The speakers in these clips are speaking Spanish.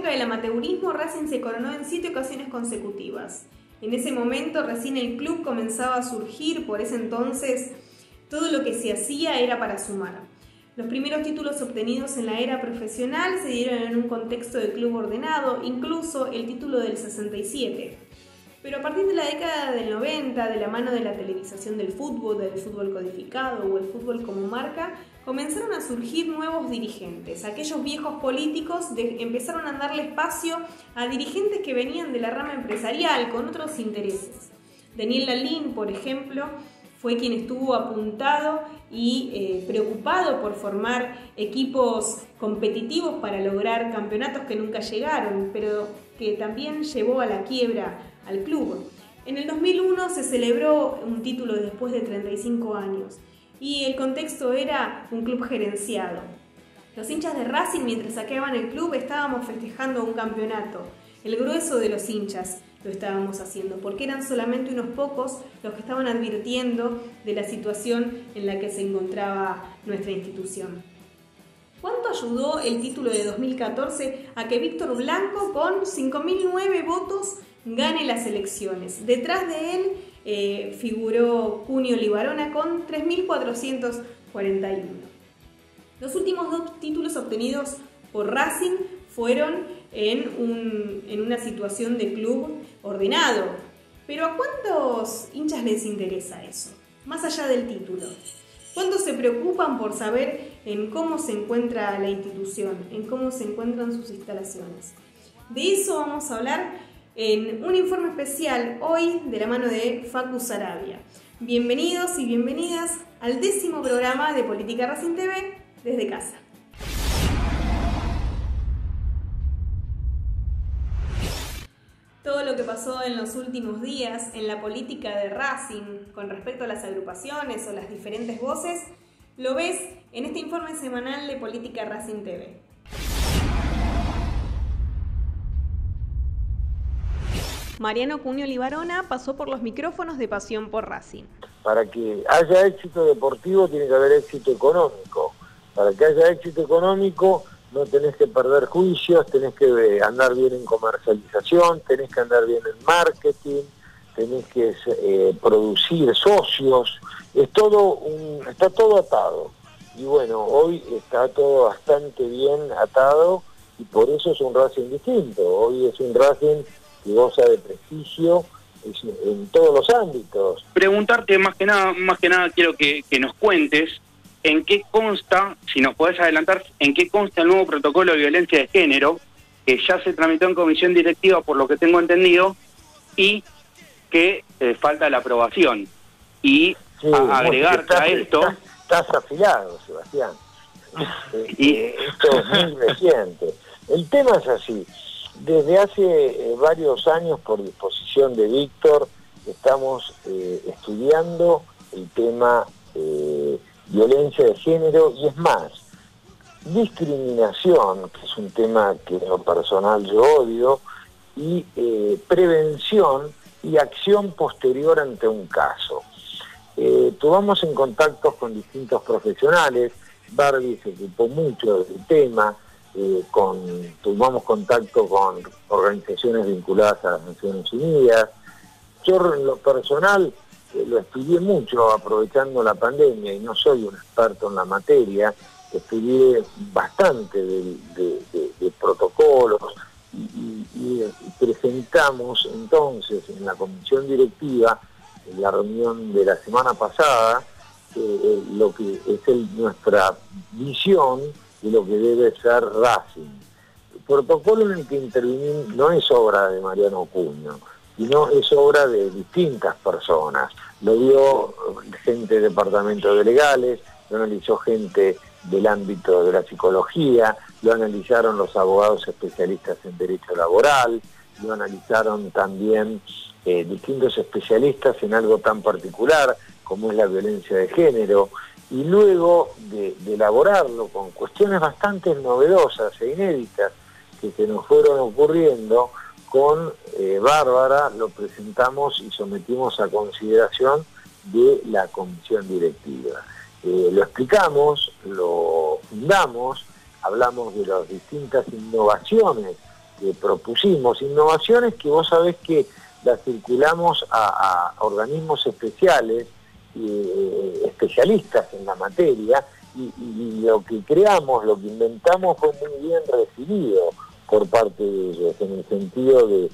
época del amateurismo, Racing se coronó en 7 ocasiones consecutivas. En ese momento recién el club comenzaba a surgir, por ese entonces todo lo que se hacía era para sumar. Los primeros títulos obtenidos en la era profesional se dieron en un contexto de club ordenado, incluso el título del 67. Pero a partir de la década del 90, de la mano de la televisación del fútbol codificado o el fútbol como marca, comenzaron a surgir nuevos dirigentes. Aquellos viejos políticos empezaron a darle espacio a dirigentes que venían de la rama empresarial con otros intereses. Daniel Lalín, por ejemplo, fue quien estuvo apuntado y preocupado por formar equipos competitivos para lograr campeonatos que nunca llegaron, pero que también llevó a la quiebra al club. En el 2001 se celebró un título después de 35 años y el contexto era un club gerenciado. Los hinchas de Racing, mientras saqueaban el club, estábamos festejando un campeonato. El grueso de los hinchas lo estábamos haciendo, porque eran solamente unos pocos los que estaban advirtiendo de la situación en la que se encontraba nuestra institución. ¿Cuánto ayudó el título de 2014 a que Víctor Blanco, con 5.009 votos, gane las elecciones? Detrás de él figuró Cunio Libarona con 3.441. Los últimos 2 títulos obtenidos por Racing fueron en una situación de club ordenado. Pero ¿a cuántos hinchas les interesa eso? Más allá del título. ¿Cuántos se preocupan por saber en cómo se encuentra la institución, en cómo se encuentran sus instalaciones? De eso vamos a hablar en un informe especial hoy de la mano de Facu Sarabia. Bienvenidos y bienvenidas al 10º programa de Política Racing TV desde casa. Todo lo que pasó en los últimos días en la política de Racing con respecto a las agrupaciones o las diferentes voces, lo ves en este informe semanal de Política Racing TV. Mariano Cunio Libarona pasó por los micrófonos de Pasión por Racing. Para que haya éxito deportivo tiene que haber éxito económico. Para que haya éxito económico no tenés que perder juicios, tenés que andar bien en comercialización, tenés que andar bien en marketing, tenés que producir socios, está todo atado. Y bueno, hoy está todo bastante bien atado y por eso es un Racing distinto. Hoy es un Racing que goza de prestigio en todos los ámbitos. Preguntarte más que nada quiero que nos cuentes en qué consta, si nos podés adelantar, en qué consta el nuevo protocolo de violencia de género, que ya se tramitó en comisión directiva por lo que tengo entendido, y que falta la aprobación. Y sí, agregarte a esto... Estás afilado, Sebastián. Esto es muy reciente. El tema es así. Desde hace varios años, por disposición de Víctor, estamos estudiando el tema violencia de género y es más, discriminación, que es un tema que en lo personal yo odio, y prevención y acción posterior ante un caso. Tuvimos en contacto con distintos profesionales, Barbie se ocupó mucho del tema, tuvimos contacto con organizaciones vinculadas a las Naciones Unidas. Yo en lo personal lo estudié mucho aprovechando la pandemia y no soy un experto en la materia, estudié bastante de protocolos y presentamos entonces en la comisión directiva, en la reunión de la semana pasada, lo que es nuestra visión de lo que debe ser Racing. El protocolo en el que intervinimos no es obra de Mariano Cunio, sino es obra de distintas personas. Lo vio gente del departamento de legales, lo analizó gente del ámbito de la psicología, lo analizaron los abogados especialistas en derecho laboral, lo analizaron también distintos especialistas en algo tan particular como es la violencia de género, y luego de elaborarlo con cuestiones bastante novedosas e inéditas que se nos fueron ocurriendo, con Bárbara lo presentamos y sometimos a consideración de la comisión directiva. Lo explicamos, lo fundamos, hablamos de las distintas innovaciones propusimos, innovaciones que vos sabés que las circulamos a organismos especiales, especialistas en la materia, y lo que creamos, lo que inventamos fue muy bien recibido por parte de ellos, en el sentido de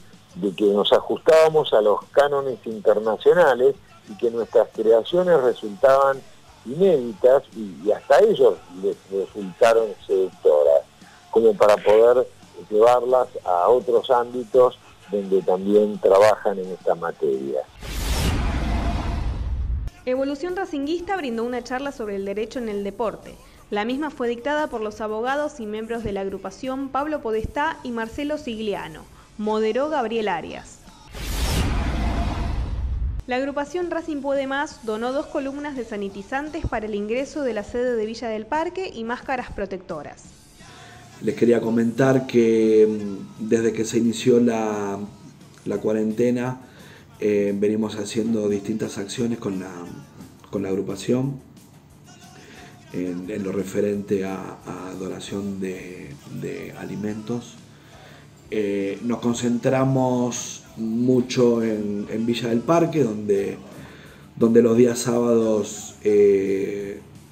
que nos ajustábamos a los cánones internacionales y que nuestras creaciones resultaban inéditas y hasta ellos les resultaron seductoras, como para poder llevarlas a otros ámbitos donde también trabajan en esta materia. Evolución Racinguista brindó una charla sobre el derecho en el deporte. La misma fue dictada por los abogados y miembros de la agrupación Pablo Podestá y Marcelo Sigliano. Moderó Gabriel Arias. La agrupación Racing Puede Más donó 2 columnas de sanitizantes para el ingreso de la sede de Villa del Parque y máscaras protectoras. Les quería comentar que desde que se inició la cuarentena venimos haciendo distintas acciones con la agrupación en lo referente a donación de alimentos. Nos concentramos mucho en Villa del Parque, donde los días sábados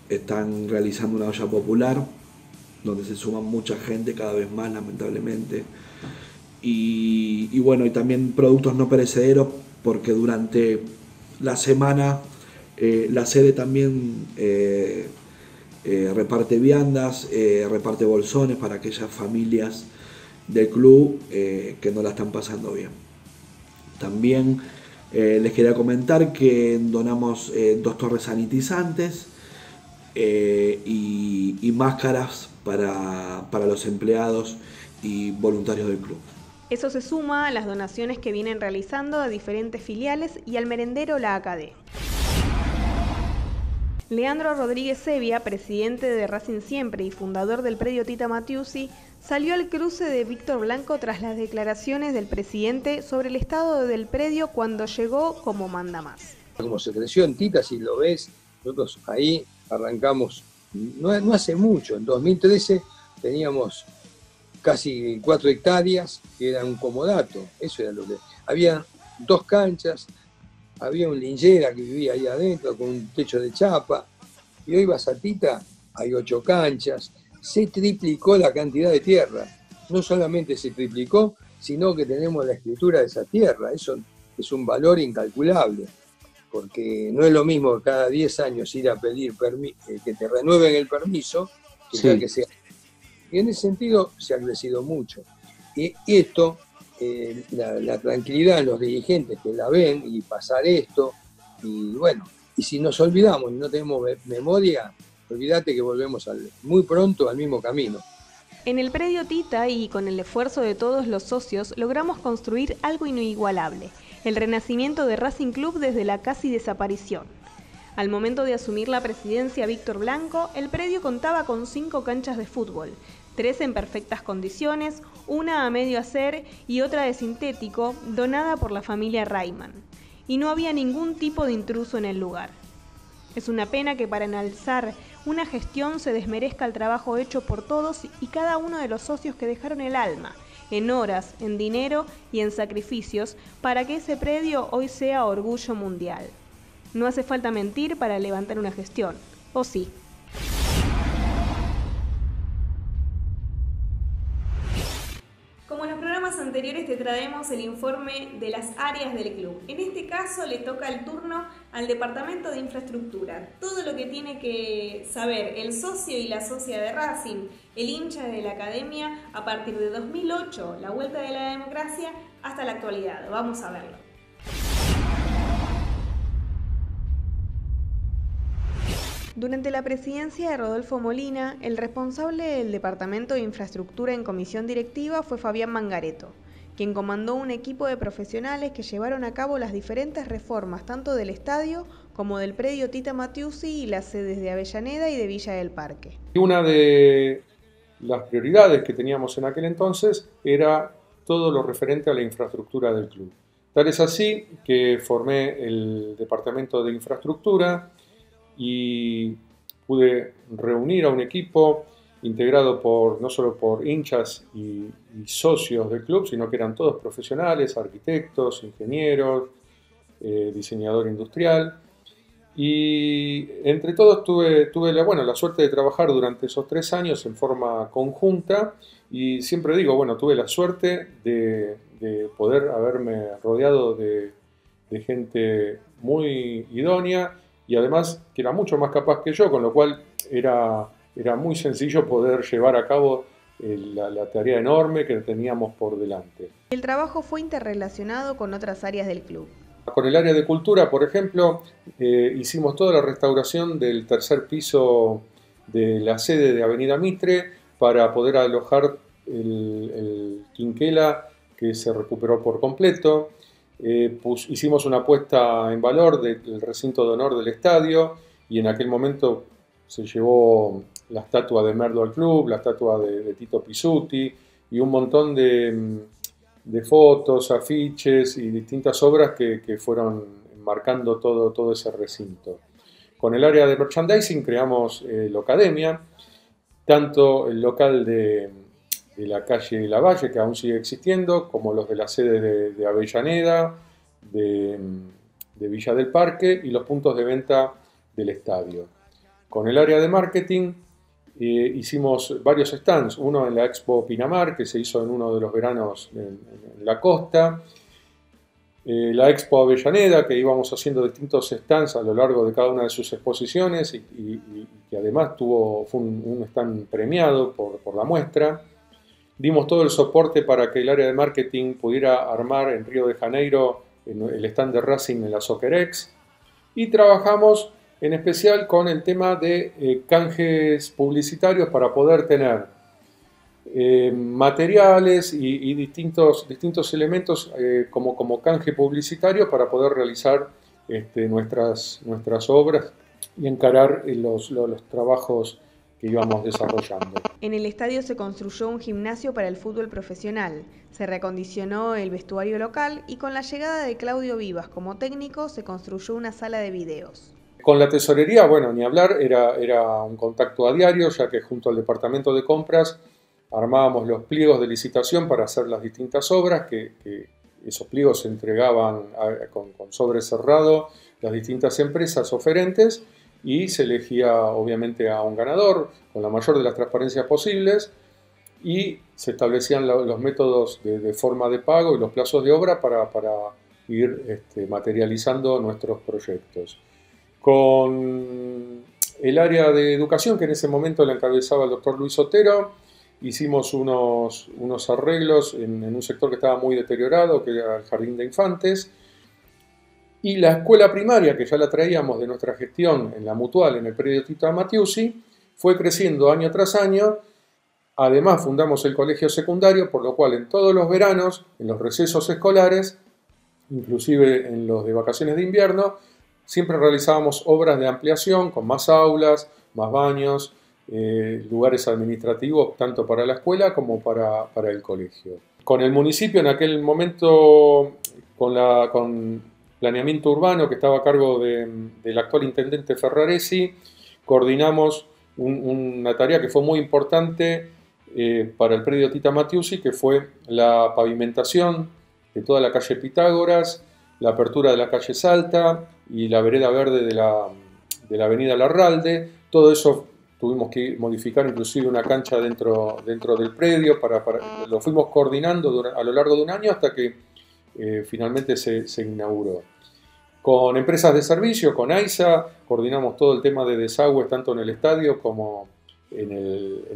están realizando una olla popular, donde se suma mucha gente, cada vez más lamentablemente, y bueno, y también productos no perecederos, porque durante la semana la sede también reparte viandas, reparte bolsones para aquellas familias del club que no la están pasando bien. También les quería comentar que donamos 2 torres sanitizantes y máscaras para los empleados y voluntarios del club. Eso se suma a las donaciones que vienen realizando a diferentes filiales y al merendero La Acadé. Leandro Rodríguez Sevia, presidente de Racing Siempre y fundador del predio Tita Matiusi, salió al cruce de Víctor Blanco tras las declaraciones del presidente sobre el estado del predio cuando llegó como mandamás. Como se creció en Tita, si lo ves, nosotros ahí arrancamos, no hace mucho, en 2013 teníamos casi 4 hectáreas, que era un comodato, eso era lo que... Había 2 canchas, había un linchera que vivía ahí adentro con un techo de chapa, y hoy vas a Tita, hay 8 canchas, se triplicó la cantidad de tierra, no solamente se triplicó, sino que tenemos la escritura de esa tierra, eso es un valor incalculable, porque no es lo mismo cada 10 años ir a pedir que te renueven el permiso, que sea. Y en ese sentido se ha crecido mucho. Y esto, la tranquilidad de los dirigentes que la ven y pasar esto, y bueno, y si nos olvidamos y no tenemos memoria, olvídate que volvemos muy pronto al mismo camino. En el predio Tita y con el esfuerzo de todos los socios logramos construir algo inigualable, el renacimiento de Racing Club desde la casi desaparición. Al momento de asumir la presidencia Víctor Blanco, el predio contaba con 5 canchas de fútbol, 3 en perfectas condiciones, una a medio hacer y otra de sintético, donada por la familia Rayman. Y no había ningún tipo de intruso en el lugar. Es una pena que para enalzar una gestión se desmerezca el trabajo hecho por todos y cada uno de los socios que dejaron el alma, en horas, en dinero y en sacrificios, para que ese predio hoy sea orgullo mundial. No hace falta mentir para levantar una gestión, ¿o sí? Como en los programas anteriores te traemos el informe de las áreas del club. En este caso le toca el turno al Departamento de Infraestructura. Todo lo que tiene que saber el socio y la socia de Racing, el hincha de la academia, a partir de 2008, la vuelta de la democracia, hasta la actualidad. Vamos a verlo. Durante la presidencia de Rodolfo Molina, el responsable del Departamento de Infraestructura en comisión directiva fue Fabián Mangareto, quien comandó un equipo de profesionales que llevaron a cabo las diferentes reformas tanto del estadio como del predio Tita Matiusi y las sedes de Avellaneda y de Villa del Parque. Una de las prioridades que teníamos en aquel entonces era todo lo referente a la infraestructura del club. Tal es así que formé el Departamento de Infraestructura y pude reunir a un equipo integrado no solo por hinchas y socios del club, sino que eran todos profesionales, arquitectos, ingenieros, diseñador industrial. Y entre todos tuve la suerte de trabajar durante esos 3 años en forma conjunta, y siempre digo, tuve la suerte de poder haberme rodeado de gente muy idónea y además que era mucho más capaz que yo, con lo cual era muy sencillo poder llevar a cabo la tarea enorme que teníamos por delante. El trabajo fue interrelacionado con otras áreas del club. Con el área de cultura, por ejemplo, hicimos toda la restauración del 3er piso de la sede de Avenida Mitre para poder alojar el quinquela que se recuperó por completo. Hicimos una puesta en valor del recinto de honor del estadio, y en aquel momento se llevó la estatua de Merlo al club, la estatua de Tito Pizzuti y un montón de fotos, afiches y distintas obras que fueron marcando todo ese recinto. Con el área de merchandising creamos Locademia, tanto el local de la calle Lavalle, que aún sigue existiendo, como los de la sede de Avellaneda, de Villa del Parque y los puntos de venta del estadio. Con el área de marketing hicimos varios stands, uno en la Expo Pinamar, que se hizo en uno de los veranos en la costa, la Expo Avellaneda, que íbamos haciendo distintos stands a lo largo de cada una de sus exposiciones y que además fue un stand premiado por la muestra. Dimos todo el soporte para que el área de marketing pudiera armar en Río de Janeiro el stand de Racing en la SoccerX, y trabajamos en especial con el tema de canjes publicitarios para poder tener materiales y distintos elementos como canje publicitario para poder realizar nuestras obras y encarar los trabajos que íbamos desarrollando. En el estadio se construyó un gimnasio para el fútbol profesional, se reacondicionó el vestuario local y con la llegada de Claudio Vivas como técnico se construyó una sala de videos. Con la tesorería, ni hablar, era un contacto a diario, ya que junto al departamento de compras armábamos los pliegos de licitación para hacer las distintas obras, que esos pliegos se entregaban con sobre cerrado las distintas empresas oferentes, y se elegía obviamente a un ganador con la mayor de las transparencias posibles, y se establecían los métodos de forma de pago y los plazos de obra para ir materializando nuestros proyectos. Con el área de educación, que en ese momento la encabezaba el doctor Luis Otero, hicimos unos arreglos en un sector que estaba muy deteriorado, que era el Jardín de Infantes, y la escuela primaria, que ya la traíamos de nuestra gestión en la Mutual, en el predio Tito Matiusi, fue creciendo año tras año. Además fundamos el colegio secundario, por lo cual en todos los veranos, en los recesos escolares, inclusive en los de vacaciones de invierno, siempre realizábamos obras de ampliación con más aulas, más baños, lugares administrativos tanto para la escuela como para el colegio. Con el municipio en aquel momento, con planeamiento urbano que estaba a cargo del actual intendente Ferraresi, coordinamos una tarea que fue muy importante para el predio Tita Matiusi, que fue la pavimentación de toda la calle Pitágoras, la apertura de la calle Salta y la vereda verde de la avenida Larralde. Todo eso tuvimos que modificar, inclusive una cancha dentro del predio, lo fuimos coordinando a lo largo de un año hasta que finalmente se inauguró. Con empresas de servicio, con AISA, coordinamos todo el tema de desagües tanto en el estadio como en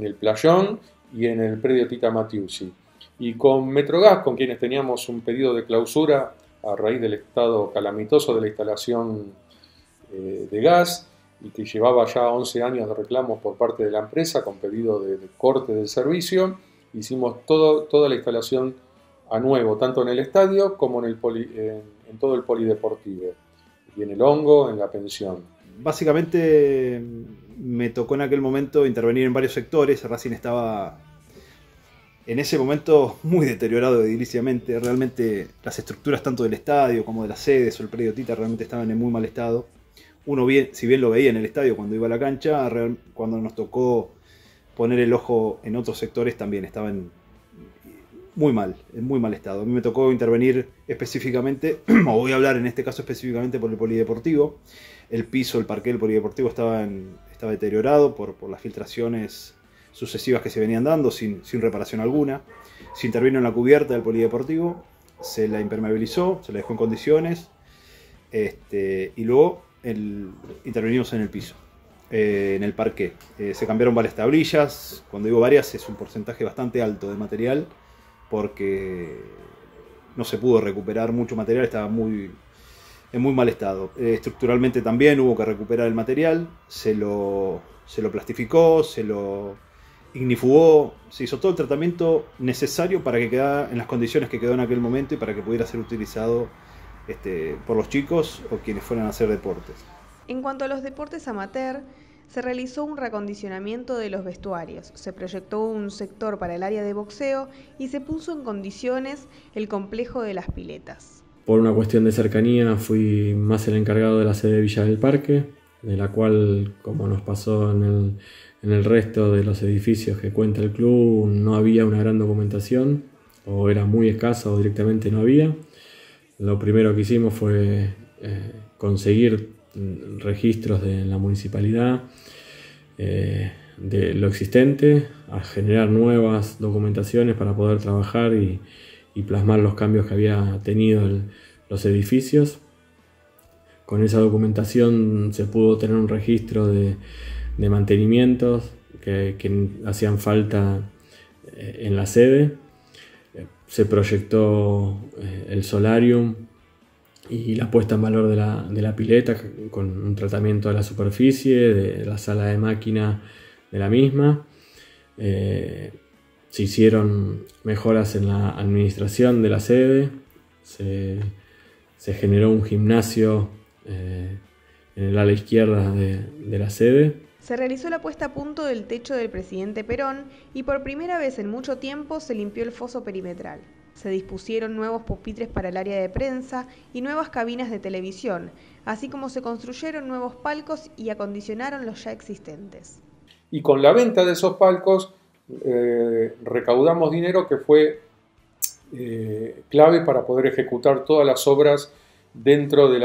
el playón y en el predio Tita Matiusi. Y con Metrogas, con quienes teníamos un pedido de clausura a raíz del estado calamitoso de la instalación de gas, y que llevaba ya 11 años de reclamos por parte de la empresa con pedido de corte del servicio, hicimos toda la instalación a nuevo, tanto en el estadio como en todo el polideportivo, y en el hongo, en la pensión. Básicamente me tocó en aquel momento intervenir en varios sectores. Racing estaba en ese momento muy deteriorado ediliciamente. Realmente las estructuras tanto del estadio como de las sedes o el predio Tita realmente estaban en muy mal estado. Uno si bien lo veía en el estadio cuando iba a la cancha, cuando nos tocó poner el ojo en otros sectores también estaban muy mal estado. A mí me tocó intervenir específicamente, o voy a hablar en este caso específicamente por el polideportivo. El piso, el parqué del polideportivo estaba deteriorado por las filtraciones sucesivas que se venían dando sin reparación alguna. Se intervino en la cubierta del polideportivo, se la impermeabilizó, se la dejó en condiciones, y luego intervenimos en el piso, en el parqué. Se cambiaron varias tablillas. Cuando digo varias, es un porcentaje bastante alto de material, porque no se pudo recuperar mucho material, estaba en muy mal estado. Estructuralmente también hubo que recuperar el material, se lo plastificó, se lo ignifugó, se hizo todo el tratamiento necesario para que quedara en las condiciones que quedó en aquel momento y para que pudiera ser utilizado por los chicos o quienes fueran a hacer deportes. En cuanto a los deportes amateur, se realizó un reacondicionamiento de los vestuarios, se proyectó un sector para el área de boxeo y se puso en condiciones el complejo de las piletas. Por una cuestión de cercanía fui más el encargado de la sede de Villa del Parque, de la cual, como nos pasó en el resto de los edificios que cuenta el club, no había una gran documentación, o era muy escasa o directamente no había. Lo primero que hicimos fue conseguir registros de la municipalidad de lo existente, a generar nuevas documentaciones para poder trabajar y plasmar los cambios que había tenido los edificios. Con esa documentación se pudo tener un registro de mantenimientos que hacían falta en la sede. Se proyectó el solarium y la puesta en valor de la pileta con un tratamiento de la superficie, de la sala de máquina de la misma. Se hicieron mejoras en la administración de la sede, se generó un gimnasio en el ala izquierda de la sede. Se realizó la puesta a punto del techo del presidente Perón y por primera vez en mucho tiempo se limpió el foso perimetral. Se dispusieron nuevos pupitres para el área de prensa y nuevas cabinas de televisión, así como se construyeron nuevos palcos y acondicionaron los ya existentes. Y con la venta de esos palcos recaudamos dinero que fue clave para poder ejecutar todas las obras dentro de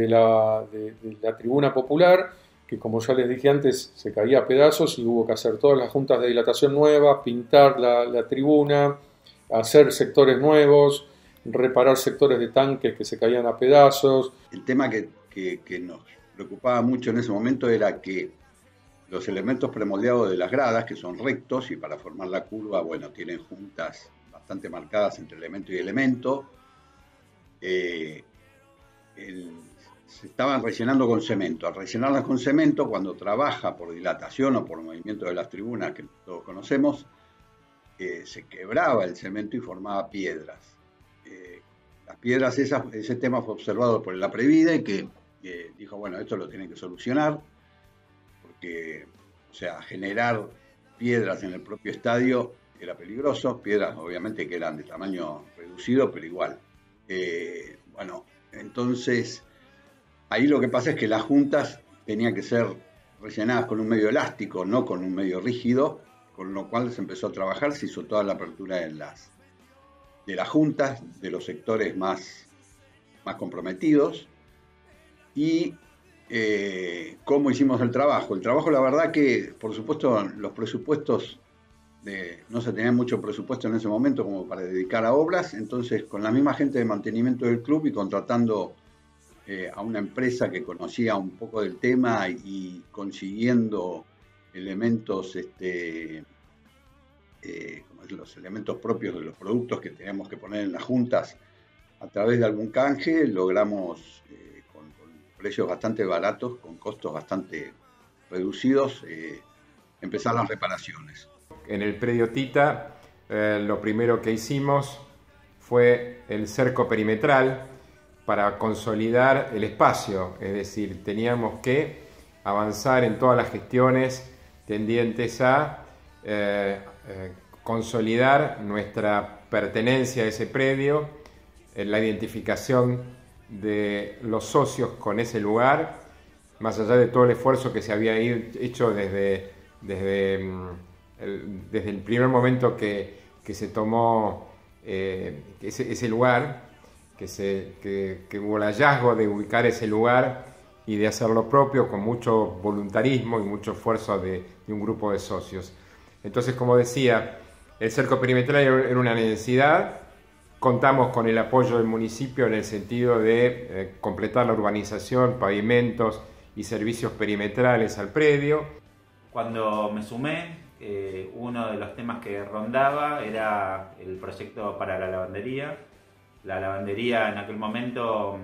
la tribuna popular, que como ya les dije antes se caía a pedazos y hubo que hacer todas las juntas de dilatación nuevas, pintar la tribuna, hacer sectores nuevos, reparar sectores de tanques que se caían a pedazos. El tema que nos preocupaba mucho en ese momento era que los elementos premoldeados de las gradas, que son rectos y para formar la curva, bueno, tienen juntas bastante marcadas entre elemento y elemento, se estaban rellenando con cemento. Al rellenarlas con cemento, cuando trabaja por dilatación o por movimiento de las tribunas que todos conocemos, se quebraba el cemento y formaba piedras. Las piedras, ese tema fue observado por el APREVIDE, que dijo, bueno, esto lo tienen que solucionar, porque, o sea, generar piedras en el propio estadio era peligroso, piedras obviamente que eran de tamaño reducido, pero igual. Bueno, entonces, ahí lo que pasa es que las juntas tenían que ser rellenadas con un medio elástico, no con un medio rígido, con lo cual se empezó a trabajar, se hizo toda la apertura de las juntas, de los sectores más comprometidos. Y cómo hicimos el trabajo. El trabajo, la verdad que, por supuesto, los presupuestos, no se tenía mucho presupuesto en ese momento como para dedicar a obras, entonces con la misma gente de mantenimiento del club y contratando a una empresa que conocía un poco del tema y consiguiendo elementos, los elementos propios de los productos que teníamos que poner en las juntas a través de algún canje, logramos con precios bastante baratos, con costos bastante reducidos, empezar las reparaciones. En el predio Tita, lo primero que hicimos fue el cerco perimetral para consolidar el espacio, es decir, teníamos que avanzar en todas las gestiones tendientes a consolidar nuestra pertenencia a ese predio, la identificación de los socios con ese lugar, más allá de todo el esfuerzo que se había hecho desde desde el primer momento que se tomó ese lugar, que hubo el hallazgo de ubicar ese lugar y de hacerlo propio con mucho voluntarismo y mucho esfuerzo de un grupo de socios. Entonces, como decía, el cerco perimetral era una necesidad. Contamos con el apoyo del municipio en el sentido de completar la urbanización, pavimentos y servicios perimetrales al predio. Cuando me sumé, uno de los temas que rondaba era el proyecto para la lavandería. La lavandería en aquel momento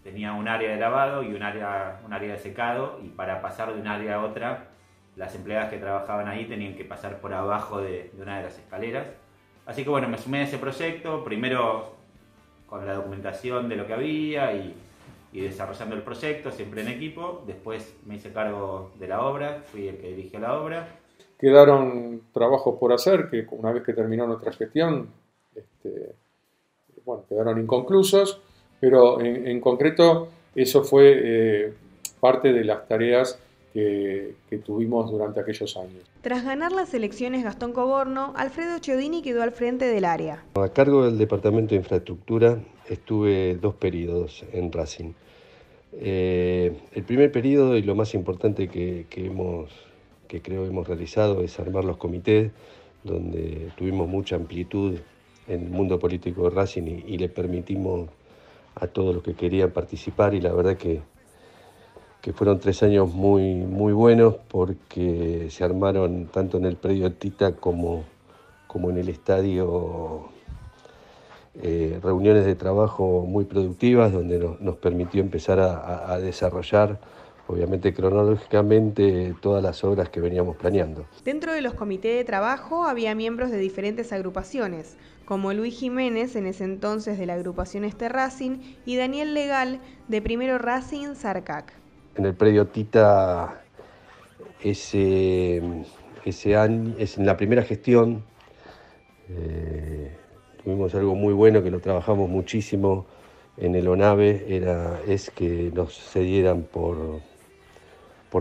tenía un área de lavado y un área de secado, y para pasar de un área a otra, las empleadas que trabajaban ahí tenían que pasar por abajo de una de las escaleras. Así que bueno, me sumé a ese proyecto, primero con la documentación de lo que había y desarrollando el proyecto, siempre en equipo. Después me hice cargo de la obra, fui el que dirigió la obra. Quedaron trabajos por hacer que una vez que terminó nuestra gestión, quedaron inconclusos, pero en concreto eso fue parte de las tareas que tuvimos durante aquellos años. Tras ganar las elecciones Gastón Coborno, Alfredo Chiodini quedó al frente del área. A cargo del Departamento de Infraestructura estuve 2 periodos en Racing. El primer periodo, y lo más importante que creo hemos realizado, es armar los comités, donde tuvimos mucha amplitud en el mundo político de Racing y le permitimos a todos los que querían participar, y la verdad que fueron 3 años muy, muy buenos, porque se armaron tanto en el predio Tita como en el estadio reuniones de trabajo muy productivas, donde nos permitió empezar a desarrollar, obviamente cronológicamente, todas las obras que veníamos planeando. Dentro de los comités de trabajo había miembros de diferentes agrupaciones, como Luis Jiménez, en ese entonces de la agrupación Racing, y Daniel Legal, de Primero Racing Sarcac. En el predio Tita, ese año, en la primera gestión, tuvimos algo muy bueno que lo trabajamos muchísimo en el ONAVE, es que nos cedieran por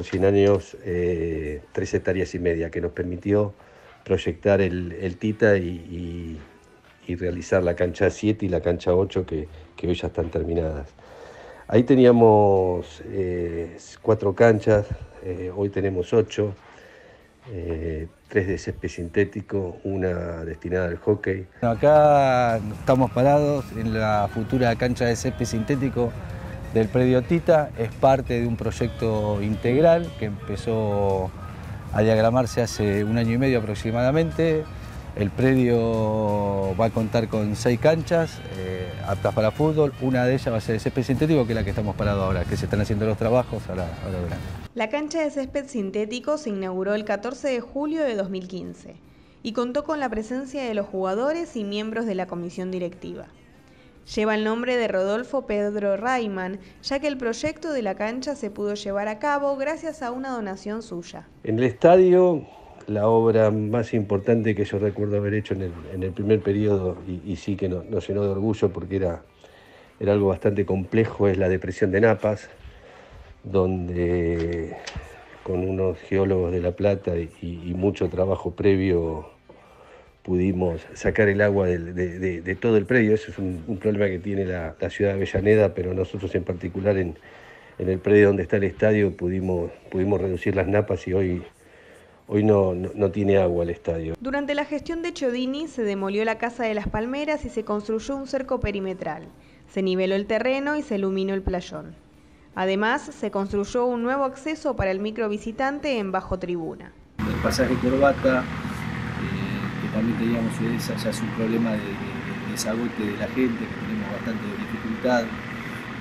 100 años 3,5 hectáreas, que nos permitió proyectar el Tita y realizar la cancha 7 y la cancha 8 que hoy ya están terminadas. Ahí teníamos 4 canchas, hoy tenemos 8, 3 de césped sintético, una destinada al hockey. Acá estamos parados en la futura cancha de césped sintético del predio Tita. Es parte de un proyecto integral que empezó a diagramarse hace 1 año y medio aproximadamente. El predio va a contar con 6 canchas aptas para fútbol. Una de ellas va a ser el césped sintético, que es la que estamos parados ahora, que se están haciendo los trabajos ahora verán. La cancha de césped sintético se inauguró el 14 de julio de 2015 y contó con la presencia de los jugadores y miembros de la comisión directiva. Lleva el nombre de Rodolfo Pedro Rayman, ya que el proyecto de la cancha se pudo llevar a cabo gracias a una donación suya. En el estadio, la obra más importante que yo recuerdo haber hecho en el primer periodo, y sí que nos llenó de orgullo porque era algo bastante complejo, es la depresión de Napas, donde con unos geólogos de La Plata y mucho trabajo previo pudimos sacar el agua de todo el predio. Eso es un problema que tiene la ciudad de Avellaneda, pero nosotros en particular en el predio donde está el estadio pudimos reducir las napas y hoy no tiene agua el estadio. Durante la gestión de Chiodini se demolió la Casa de las Palmeras y se construyó un cerco perimetral. Se niveló el terreno y se iluminó el playón. Además, se construyó un nuevo acceso para el microvisitante en bajo tribuna. El pasaje Corbata, que también teníamos ya es un problema de desagote de la gente, que tenemos bastante dificultad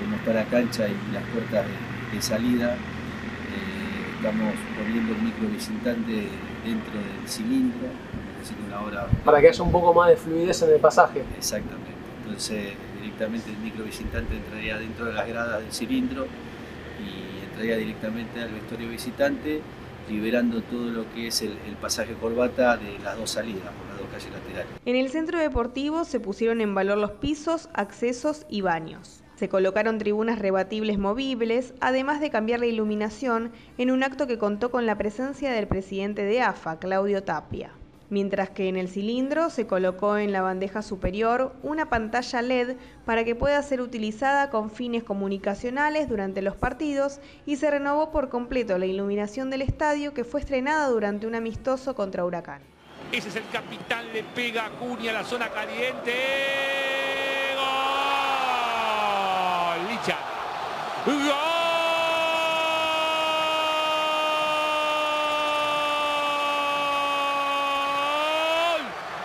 en nuestra la cancha y las puertas de salida. Estamos poniendo el microvisitante dentro del cilindro, necesita una hora. Para que haya un poco más de fluidez en el pasaje. Exactamente. Entonces directamente el microvisitante entraría dentro de las gradas del cilindro y entraría directamente al vestuario visitante, liberando todo lo que es el pasaje Corbata de las 2 salidas, por las 2 calles laterales. En el centro deportivo se pusieron en valor los pisos, accesos y baños. Se colocaron tribunas rebatibles movibles, además de cambiar la iluminación en un acto que contó con la presencia del presidente de AFA, Claudio Tapia. Mientras que en el cilindro se colocó en la bandeja superior una pantalla LED para que pueda ser utilizada con fines comunicacionales durante los partidos y se renovó por completo la iluminación del estadio que fue estrenada durante un amistoso contra Huracán. Ese es el capitán, le pega a Acuña a la zona caliente. ¡Gol! Licha. ¡Gol!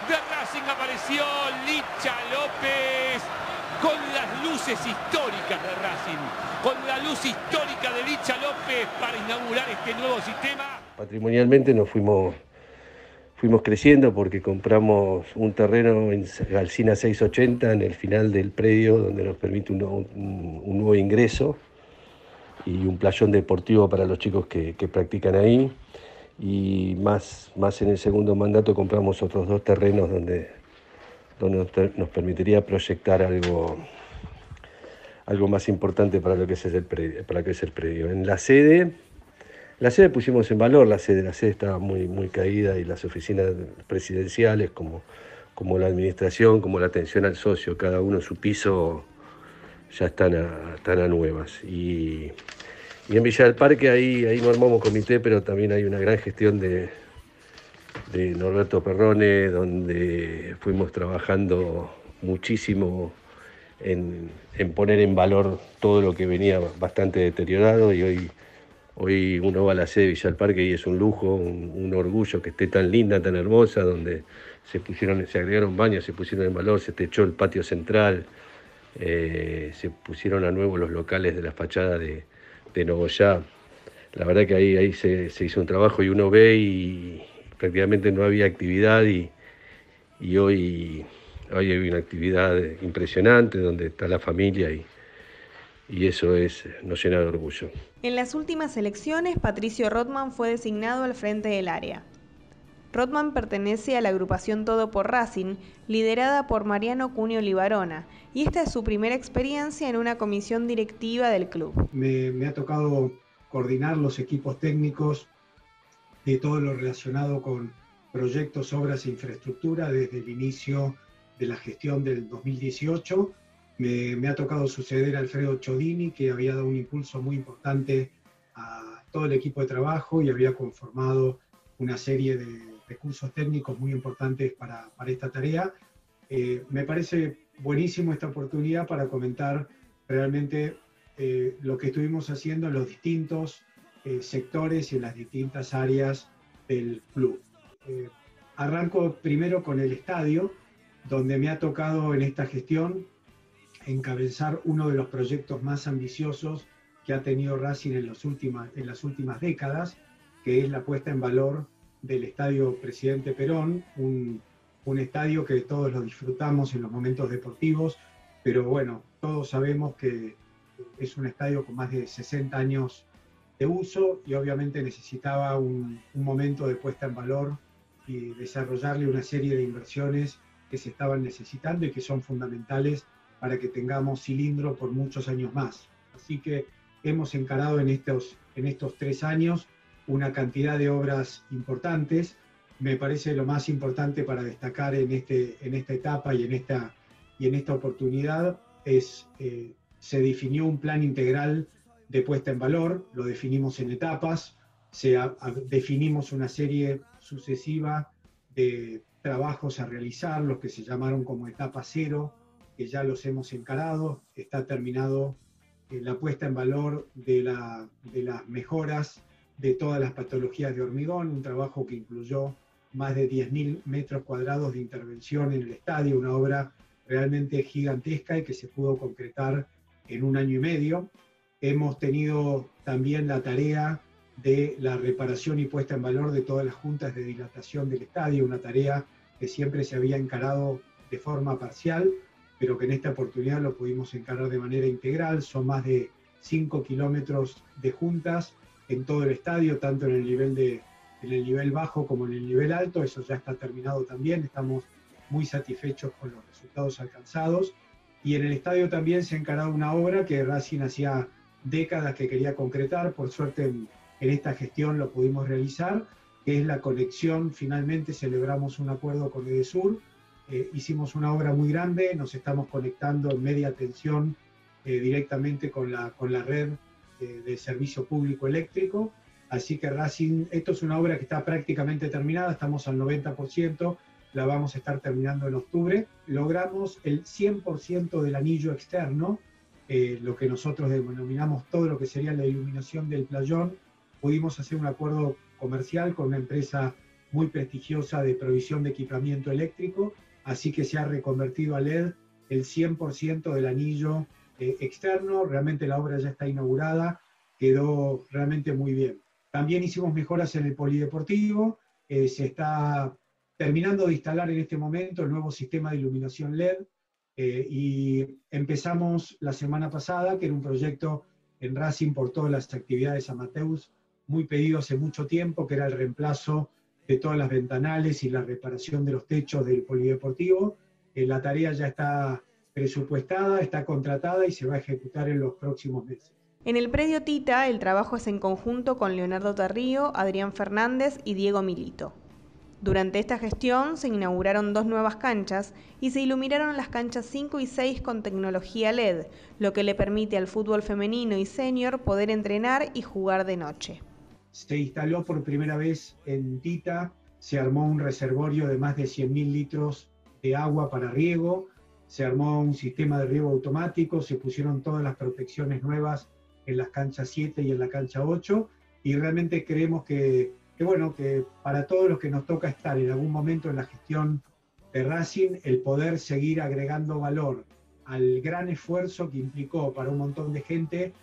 De Racing apareció Licha López con las luces históricas de Racing, con la luz histórica de Licha López para inaugurar este nuevo sistema. Patrimonialmente nos fuimos creciendo porque compramos un terreno en Alsina 680 en el final del predio donde nos permite un nuevo ingreso y un playón deportivo para los chicos que practican ahí, y más en el segundo mandato compramos otros 2 terrenos donde nos permitiría proyectar algo más importante para lo que es el predio. En la sede pusimos en valor, la sede estaba muy caída, y las oficinas presidenciales como la administración, como la atención al socio, cada uno su piso, ya están a nuevas. Y en Villa del Parque ahí no armamos comité, pero también hay una gran gestión de Norberto Perrone, donde fuimos trabajando muchísimo en poner en valor todo lo que venía bastante deteriorado, y hoy uno va a la sede de Villa del Parque y es un lujo, un orgullo que esté tan linda, tan hermosa, donde se agregaron baños, se pusieron en valor, se techó el patio central, se pusieron a nuevo los locales de la fachada de Nogoyá. La verdad que ahí se hizo un trabajo, y uno ve y prácticamente no había actividad, y hoy hay una actividad impresionante donde está la familia, y eso nos llena de orgullo. En las últimas elecciones, Patricio Rothman fue designado al frente del área. Rothman pertenece a la agrupación Todo por Racing, liderada por Mariano Cunio Libarona, y esta es su primera experiencia en una comisión directiva del club. Me ha tocado coordinar los equipos técnicos de todo lo relacionado con proyectos, obras e infraestructura desde el inicio de la gestión del 2018. Me ha tocado suceder a Alfredo Chodini, que había dado un impulso muy importante a todo el equipo de trabajo y había conformado una serie de recursos técnicos muy importantes para esta tarea. Me parece buenísimo esta oportunidad para comentar realmente lo que estuvimos haciendo en los distintos sectores y en las distintas áreas del club. Arranco primero con el estadio, donde me ha tocado en esta gestión encabezar uno de los proyectos más ambiciosos que ha tenido Racing en las últimas décadas, que es la puesta en valor del Estadio Presidente Perón, un estadio que todos lo disfrutamos en los momentos deportivos, pero bueno, todos sabemos que es un estadio con más de 60 años de uso y obviamente necesitaba un momento de puesta en valor y desarrollarle una serie de inversiones que se estaban necesitando y que son fundamentales para que tengamos cilindro por muchos años más. Así que hemos encarado en estos 3 años una cantidad de obras importantes. Me parece lo más importante para destacar en esta etapa y en esta oportunidad es se definió un plan integral de puesta en valor, lo definimos en etapas, definimos una serie sucesiva de trabajos a realizar, los que se llamaron como etapa 0, que ya los hemos encarado. Está terminado la puesta en valor de las mejoras de todas las patologías de hormigón, un trabajo que incluyó más de 10.000 metros cuadrados de intervención en el estadio, una obra realmente gigantesca y que se pudo concretar en 1 año y medio. Hemos tenido también la tarea de la reparación y puesta en valor de todas las juntas de dilatación del estadio, una tarea que siempre se había encarado de forma parcial, pero que en esta oportunidad lo pudimos encarar de manera integral. Son más de 5 kilómetros de juntas en todo el estadio, tanto en el nivel bajo como en el nivel alto. Eso ya está terminado también, estamos muy satisfechos con los resultados alcanzados. Y en el estadio también se ha encarado una obra que Racing hacía décadas que quería concretar. Por suerte en esta gestión lo pudimos realizar, que es la conexión. Finalmente celebramos un acuerdo con Edesur. Hicimos una obra muy grande, nos estamos conectando en media tensión directamente con la red de servicio público eléctrico. Así que Racing, esto es una obra que está prácticamente terminada, estamos al 90%, la vamos a estar terminando en octubre. Logramos el 100% del anillo externo, lo que nosotros denominamos todo lo que sería la iluminación del playón. Pudimos hacer un acuerdo comercial con una empresa muy prestigiosa de provisión de equipamiento eléctrico, así que se ha reconvertido a LED el 100% del anillo externo. Realmente la obra ya está inaugurada, quedó realmente muy bien. También hicimos mejoras en el polideportivo, se está terminando de instalar en este momento el nuevo sistema de iluminación LED, y empezamos la semana pasada, que era un proyecto en Racing por todas las actividades amateurs, muy pedido hace mucho tiempo, que era el reemplazo de todas las ventanales y la reparación de los techos del polideportivo. La tarea ya está presupuestada, está contratada y se va a ejecutar en los próximos meses. En el predio Tita, el trabajo es en conjunto con Leonardo Tarrío, Adrián Fernández y Diego Milito. Durante esta gestión se inauguraron 2 nuevas canchas y se iluminaron las canchas 5 y 6 con tecnología LED, lo que le permite al fútbol femenino y senior poder entrenar y jugar de noche. Se instaló por primera vez en Tita, se armó un reservorio de más de 100.000 litros de agua para riego, se armó un sistema de riego automático, se pusieron todas las protecciones nuevas en las canchas 7 y en la cancha 8, y realmente creemos que para todos los que nos toca estar en algún momento en la gestión de Racing, el poder seguir agregando valor al gran esfuerzo que implicó para un montón de gente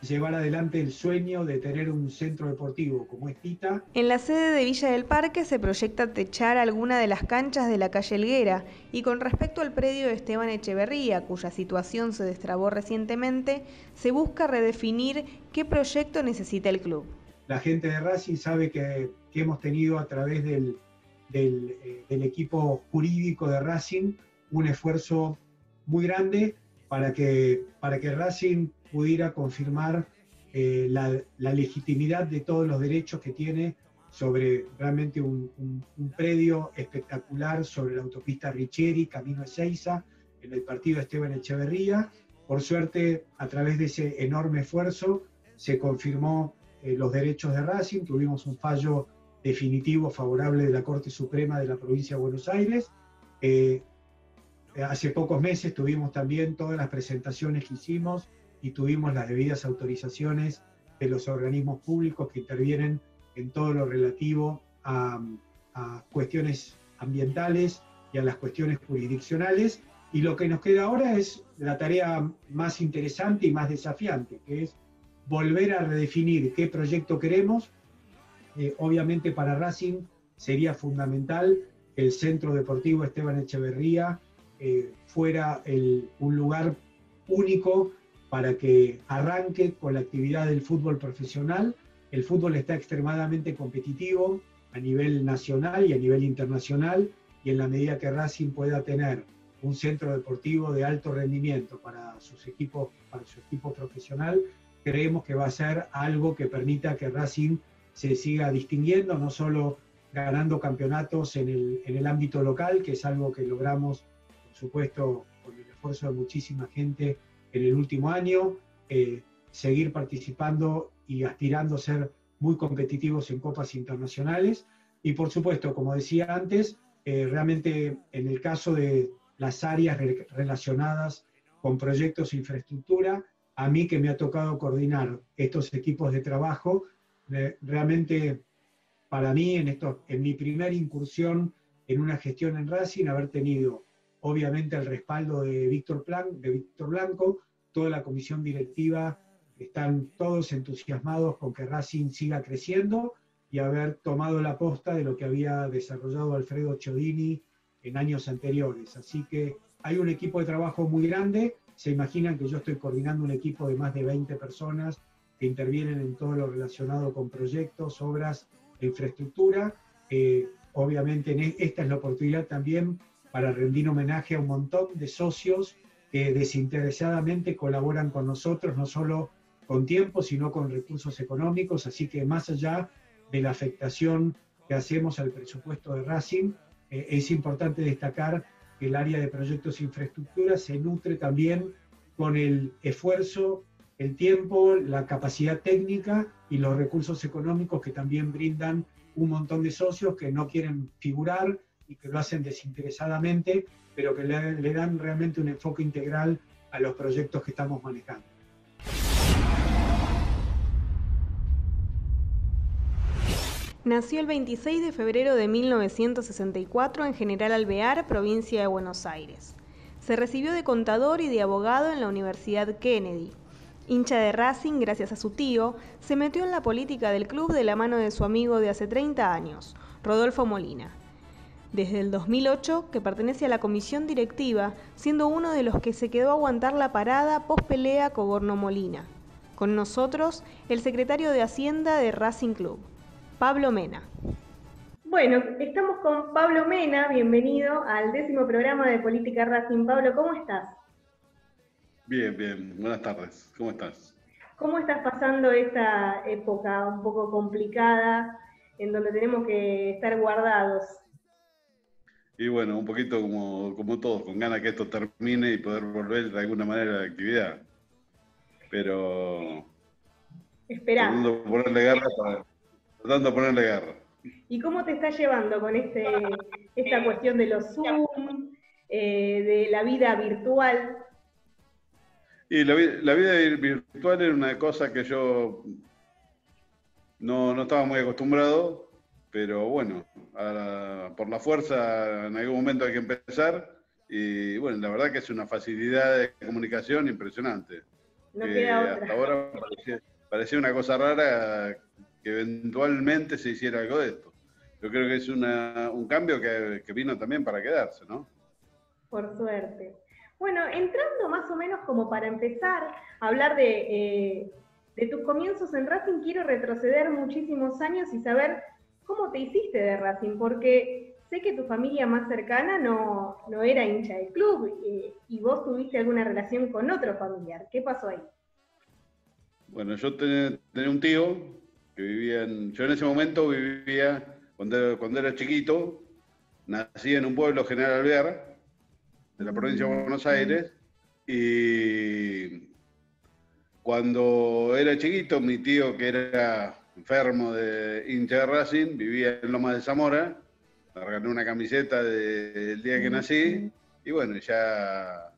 llevar adelante el sueño de tener un centro deportivo como es Tita. En la sede de Villa del Parque se proyecta techar alguna de las canchas de la calle Helguera, y con respecto al predio de Esteban Echeverría, cuya situación se destrabó recientemente, se busca redefinir qué proyecto necesita el club. La gente de Racing sabe que hemos tenido a través del equipo jurídico de Racing un esfuerzo muy grande para que Racing pudiera confirmar la legitimidad de todos los derechos que tiene sobre realmente un predio espectacular sobre la autopista Richieri, camino a Ezeiza, en el partido Esteban Echeverría. Por suerte, a través de ese enorme esfuerzo, se confirmó los derechos de Racing. Tuvimos un fallo definitivo favorable de la Corte Suprema de la provincia de Buenos Aires. Hace pocos meses tuvimos también todas las presentaciones que hicimos y tuvimos las debidas autorizaciones de los organismos públicos que intervienen en todo lo relativo a cuestiones ambientales y a las cuestiones jurisdiccionales. Y lo que nos queda ahora es la tarea más interesante y más desafiante, que es volver a redefinir qué proyecto queremos. Obviamente para Racing sería fundamental que el Centro Deportivo Esteban Echeverría fuera un lugar único para que arranque con la actividad del fútbol profesional. El fútbol está extremadamente competitivo a nivel nacional y a nivel internacional, y en la medida que Racing pueda tener un centro deportivo de alto rendimiento para su equipo profesional, creemos que va a ser algo que permita que Racing se siga distinguiendo, no solo ganando campeonatos en el ámbito local, que es algo que logramos, por supuesto, con el esfuerzo de muchísima gente en el último año, seguir participando y aspirando a ser muy competitivos en copas internacionales. Y por supuesto, como decía antes, realmente en el caso de las áreas relacionadas con proyectos de infraestructura, a mí que me ha tocado coordinar estos equipos de trabajo, realmente para mí en mi primera incursión en una gestión en Racing, haber tenido obviamente el respaldo de Víctor Blanco, toda la comisión directiva, están todos entusiasmados con que Racing siga creciendo, y haber tomado la posta de lo que había desarrollado Alfredo Chiodini en años anteriores. Así que hay un equipo de trabajo muy grande. Se imaginan que yo estoy coordinando un equipo de más de 20 personas que intervienen en todo lo relacionado con proyectos, obras de infraestructura. Obviamente esta es la oportunidad también para rendir homenaje a un montón de socios que desinteresadamente colaboran con nosotros, no solo con tiempo, sino con recursos económicos. Así que más allá de la afectación que hacemos al presupuesto de Racing, es importante destacar que el área de proyectos e infraestructura se nutre también con el esfuerzo, el tiempo, la capacidad técnica y los recursos económicos que también brindan un montón de socios que no quieren figurar y que lo hacen desinteresadamente, pero que le dan realmente un enfoque integral a los proyectos que estamos manejando. Nació el 26 de febrero de 1964 en General Alvear, provincia de Buenos Aires. Se recibió de contador y de abogado en la Universidad Kennedy. Hincha de Racing gracias a su tío, se metió en la política del club de la mano de su amigo de hace 30 años, Rodolfo Molina. Desde el 2008 que pertenece a la comisión directiva, siendo uno de los que se quedó a aguantar la parada post-pelea Coborno-Molina. Con nosotros, el secretario de Hacienda de Racing Club, Pablo Mena. Bueno, estamos con Pablo Mena, bienvenido al 10º programa de Política Racing. Pablo, ¿cómo estás? Bien, bien, buenas tardes, ¿cómo estás? ¿Cómo estás pasando esta época un poco complicada en donde tenemos que estar guardados? Y bueno, un poquito como todos, con ganas que esto termine y poder volver de alguna manera a la actividad. Pero Esperando. Tratando de ponerle garra. ¿Y cómo te estás llevando con esta cuestión de los Zoom, de la vida virtual? Y la vida virtual era una cosa que yo no estaba muy acostumbrado, pero bueno, por la fuerza en algún momento hay que empezar, y bueno, la verdad que es una facilidad de comunicación impresionante. No queda otra. Hasta ahora parecía una cosa rara que eventualmente se hiciera algo de esto. Yo creo que es un cambio que vino también para quedarse, ¿no? Por suerte. Bueno, entrando más o menos como para empezar a hablar de tus comienzos en Racing, quiero retroceder muchísimos años y saber cómo te hiciste de Racing, porque sé que tu familia más cercana no era hincha del club y vos tuviste alguna relación con otro familiar. ¿Qué pasó ahí? Bueno, yo tenía un tío que vivía yo en ese momento vivía, cuando era chiquito, nací en un pueblo, General Alvear, de la provincia de Buenos Aires, y cuando era chiquito, mi tío, que era enfermo de hincha de Racing, vivía en Lomas de Zamora, me regaló una camiseta del día que nací, y bueno, ya,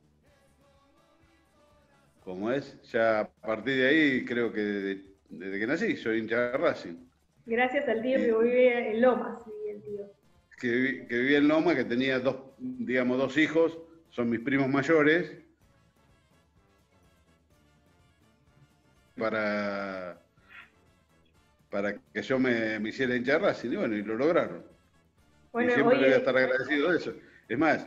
ya a partir de ahí, creo que desde que nací, soy hincha de Racing. Gracias al tío que vivía en Lomas, el tío. Que vivía en Lomas, que tenía dos hijos, son mis primos mayores, para que yo me hiciera hincha de Racing, y bueno, y lo lograron. Bueno, y siempre le voy a estar agradecido de eso. Es más,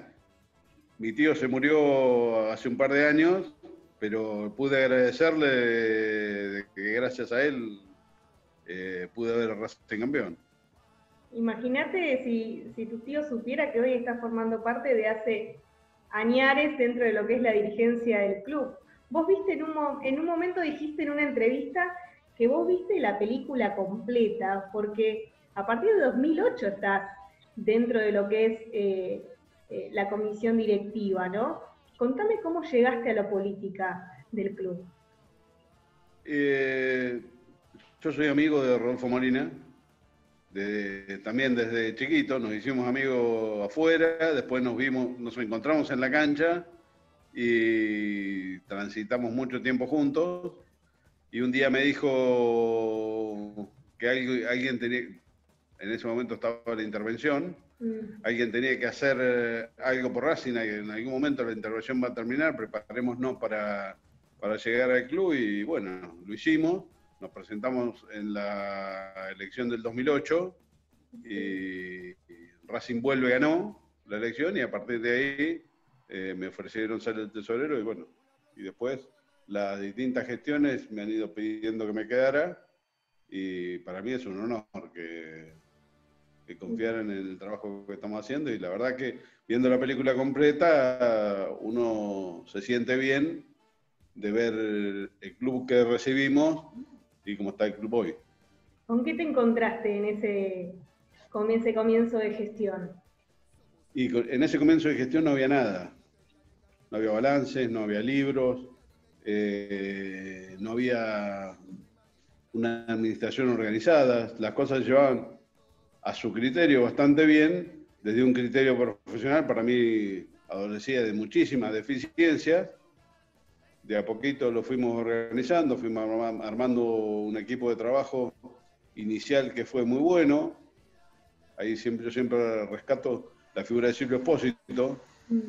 mi tío se murió hace un par de años, pero pude agradecerle de que gracias a él pude ver a Racing campeón. Imagínate si tu tío supiera que hoy estás formando parte de hace añares dentro de lo que es la dirigencia del club. Vos viste en un momento dijiste en una entrevista que vos viste la película completa, porque a partir de 2008 estás dentro de lo que es la comisión directiva, ¿no? Contame cómo llegaste a la política del club. Yo soy amigo de Rodolfo Molina, también desde chiquito, nos hicimos amigos afuera, después nos encontramos en la cancha y transitamos mucho tiempo juntos, y un día me dijo que alguien tenía, en ese momento estaba la intervención, alguien tenía que hacer algo por Racing, en algún momento la intervención va a terminar, preparémonos para llegar al club, y bueno, lo hicimos. Nos presentamos en la elección del 2008 y Racing vuelve y ganó la elección, y a partir de ahí me ofrecieron ser el tesorero, y bueno, y después las distintas gestiones me han ido pidiendo que me quedara, y para mí es un honor que que confiaran en el trabajo que estamos haciendo, y la verdad que viendo la película completa uno se siente bien de ver el club que recibimos y cómo está el club hoy. ¿Con qué te encontraste en ese comienzo de gestión? Y en ese comienzo de gestión no había nada. No había balances, no había libros, no había una administración organizada. Las cosas se llevaban a su criterio bastante bien, desde un criterio profesional, para mí adolecía de muchísimas deficiencias. De a poquito lo fuimos organizando, fuimos armando un equipo de trabajo inicial que fue muy bueno. Ahí yo siempre rescato la figura de Silvio Espósito,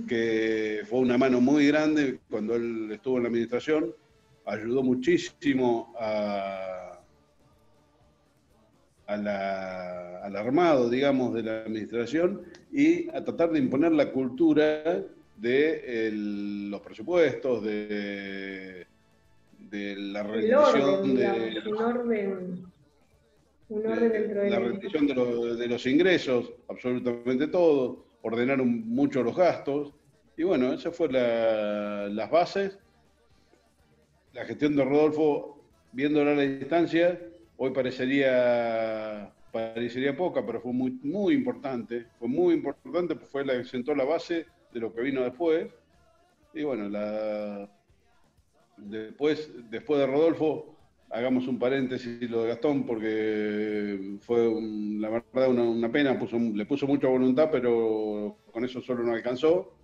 que fue una mano muy grande cuando él estuvo en la administración, ayudó muchísimo al armado, digamos, de la administración y a tratar de imponer la cultura de los presupuestos, de la rendición la rendición de los ingresos, absolutamente todo, ordenaron mucho los gastos, y bueno, esas fueron las bases. La gestión de Rodolfo, viéndola a la distancia, hoy parecería poca, pero fue muy importante, pues fue la que sentó la base de lo que vino después, y bueno, después de Rodolfo, hagamos un paréntesis lo de Gastón, porque fue la verdad una pena, le puso mucha voluntad, pero con eso solo no alcanzó.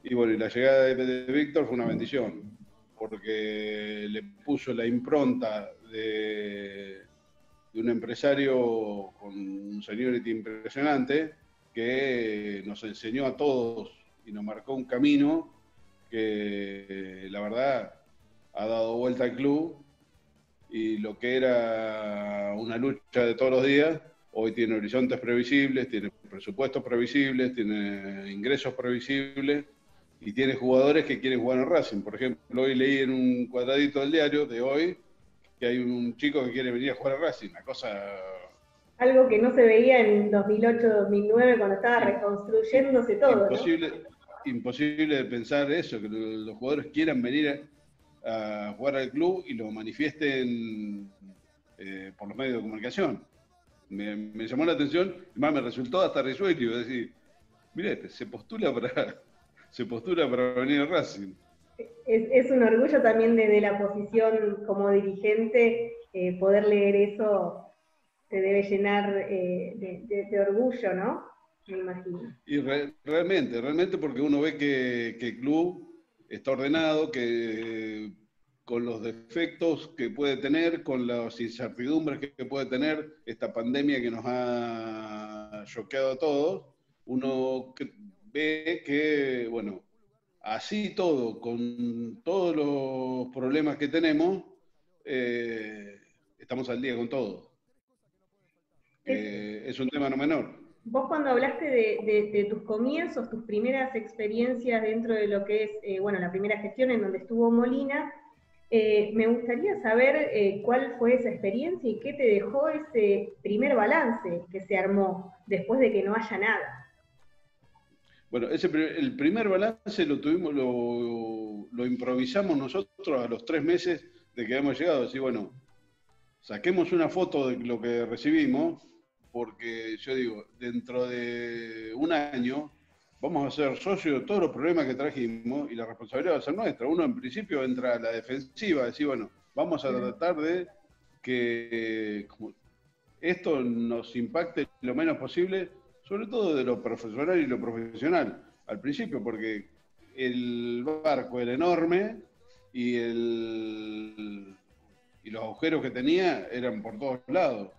Y bueno, y la llegada de Víctor fue una bendición, porque le puso la impronta de un empresario con un seniority impresionante, que nos enseñó a todos y nos marcó un camino que la verdad ha dado vuelta al club. Y lo que era una lucha de todos los días, hoy tiene horizontes previsibles, tiene presupuestos previsibles, tiene ingresos previsibles y tiene jugadores que quieren jugar en Racing. Por ejemplo, hoy leí en un cuadradito del diario de hoy que hay un chico que quiere venir a jugar a Racing, una cosa... Algo que no se veía en 2008-2009 cuando estaba reconstruyéndose todo, imposible de pensar eso, que los jugadores quieran venir a jugar al club y lo manifiesten por los medios de comunicación. Me llamó la atención, y más me resultó hasta risueño, es decir, mire, se postula para venir a Racing. Es un orgullo también de la posición como dirigente, poder leer eso te debe llenar de orgullo, ¿no? Me imagino. Y realmente porque uno ve que el club está ordenado, que con los defectos que puede tener, con las incertidumbres que puede tener esta pandemia que nos ha choqueado a todos, uno ve que, bueno, así todo, con todos los problemas que tenemos, estamos al día con todo. Es un tema no menor. Vos cuando hablaste de tus comienzos, tus primeras experiencias dentro de lo que es, la primera gestión en donde estuvo Molina, me gustaría saber cuál fue esa experiencia y qué te dejó ese primer balance que se armó después de que no haya nada. Bueno, el primer balance lo improvisamos nosotros a los 3 meses de que hemos llegado. Así, bueno, saquemos una foto de lo que recibimos, porque yo digo, dentro de un año vamos a ser socios de todos los problemas que trajimos y la responsabilidad va a ser nuestra. Uno en principio entra a la defensiva, decir, bueno, vamos a tratar de que esto nos impacte lo menos posible, sobre todo de lo profesional y lo profesional, al principio, porque el barco era enorme y los agujeros que tenía eran por todos lados.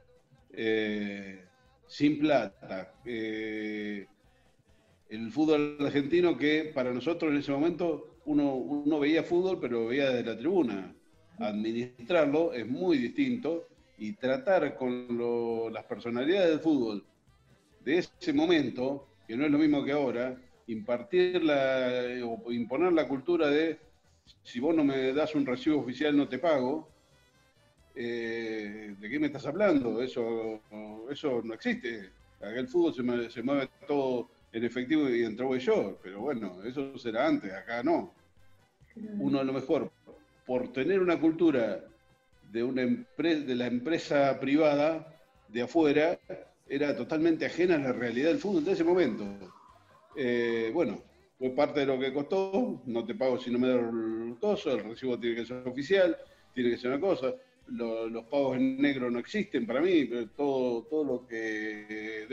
Sin plata. El fútbol argentino, que para nosotros en ese momento uno veía fútbol, pero lo veía desde la tribuna. Administrarlo es muy distinto y tratar con las personalidades del fútbol de ese momento, que no es lo mismo que ahora, imponer la cultura de si vos no me das un recibo oficial no te pago. ¿De qué me estás hablando? Eso no existe. Acá el fútbol se mueve todo en efectivo y entre vos y yo, pero bueno, eso será antes, acá no. Uno a lo mejor, por tener una cultura de la empresa privada de afuera, era totalmente ajena a la realidad del fútbol de ese momento. Bueno, fue parte de lo que costó, no te pago si no me da el coso, el recibo tiene que ser oficial, tiene que ser una cosa, los pagos en negro no existen para mí, pero todo lo que